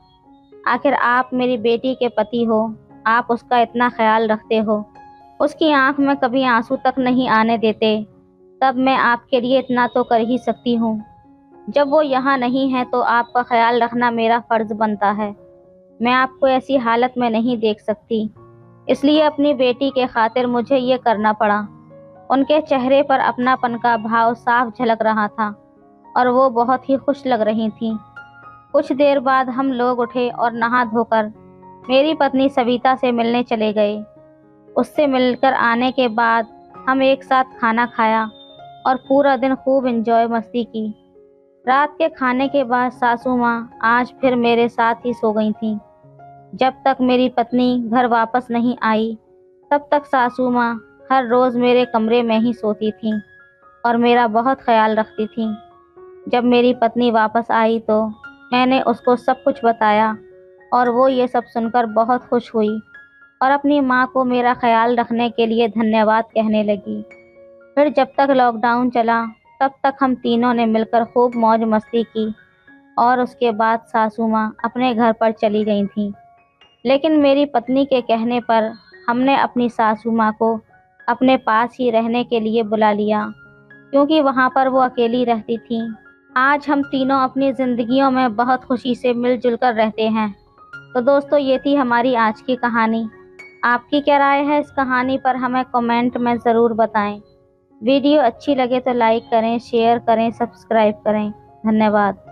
आखिर आप मेरी बेटी के पति हो, आप उसका इतना ख्याल रखते हो, उसकी आंख में कभी आंसू तक नहीं आने देते, तब मैं आपके लिए इतना तो कर ही सकती हूँ। जब वो यहाँ नहीं है तो आपका ख्याल रखना मेरा फ़र्ज़ बनता है। मैं आपको ऐसी हालत में नहीं देख सकती, इसलिए अपनी बेटी के खातिर मुझे ये करना पड़ा। उनके चेहरे पर अपनापन का भाव साफ झलक रहा था और वो बहुत ही खुश लग रही थीं। कुछ देर बाद हम लोग उठे और नहा धोकर मेरी पत्नी सविता से मिलने चले गए। उससे मिलकर आने के बाद हम एक साथ खाना खाया और पूरा दिन खूब एंजॉय मस्ती की। रात के खाने के बाद सासू माँ आज फिर मेरे साथ ही सो गई थीं। जब तक मेरी पत्नी घर वापस नहीं आई, तब तक सासू माँ हर रोज़ मेरे कमरे में ही सोती थीं और मेरा बहुत ख्याल रखती थीं। जब मेरी पत्नी वापस आई तो मैंने उसको सब कुछ बताया और वो ये सब सुनकर बहुत खुश हुई और अपनी माँ को मेरा ख्याल रखने के लिए धन्यवाद कहने लगी। फिर जब तक लॉकडाउन चला, तब तक हम तीनों ने मिलकर खूब मौज मस्ती की और उसके बाद सासू माँ अपने घर पर चली गई थीं। लेकिन मेरी पत्नी के कहने पर हमने अपनी सासू माँ को अपने पास ही रहने के लिए बुला लिया, क्योंकि वहाँ पर वो अकेली रहती थीं। आज हम तीनों अपनी ज़िंदगियों में बहुत खुशी से मिलजुल कर रहते हैं। तो दोस्तों, ये थी हमारी आज की कहानी। आपकी क्या राय है इस कहानी पर, हमें कमेंट में ज़रूर बताएं। वीडियो अच्छी लगे तो लाइक करें, शेयर करें, सब्सक्राइब करें। धन्यवाद।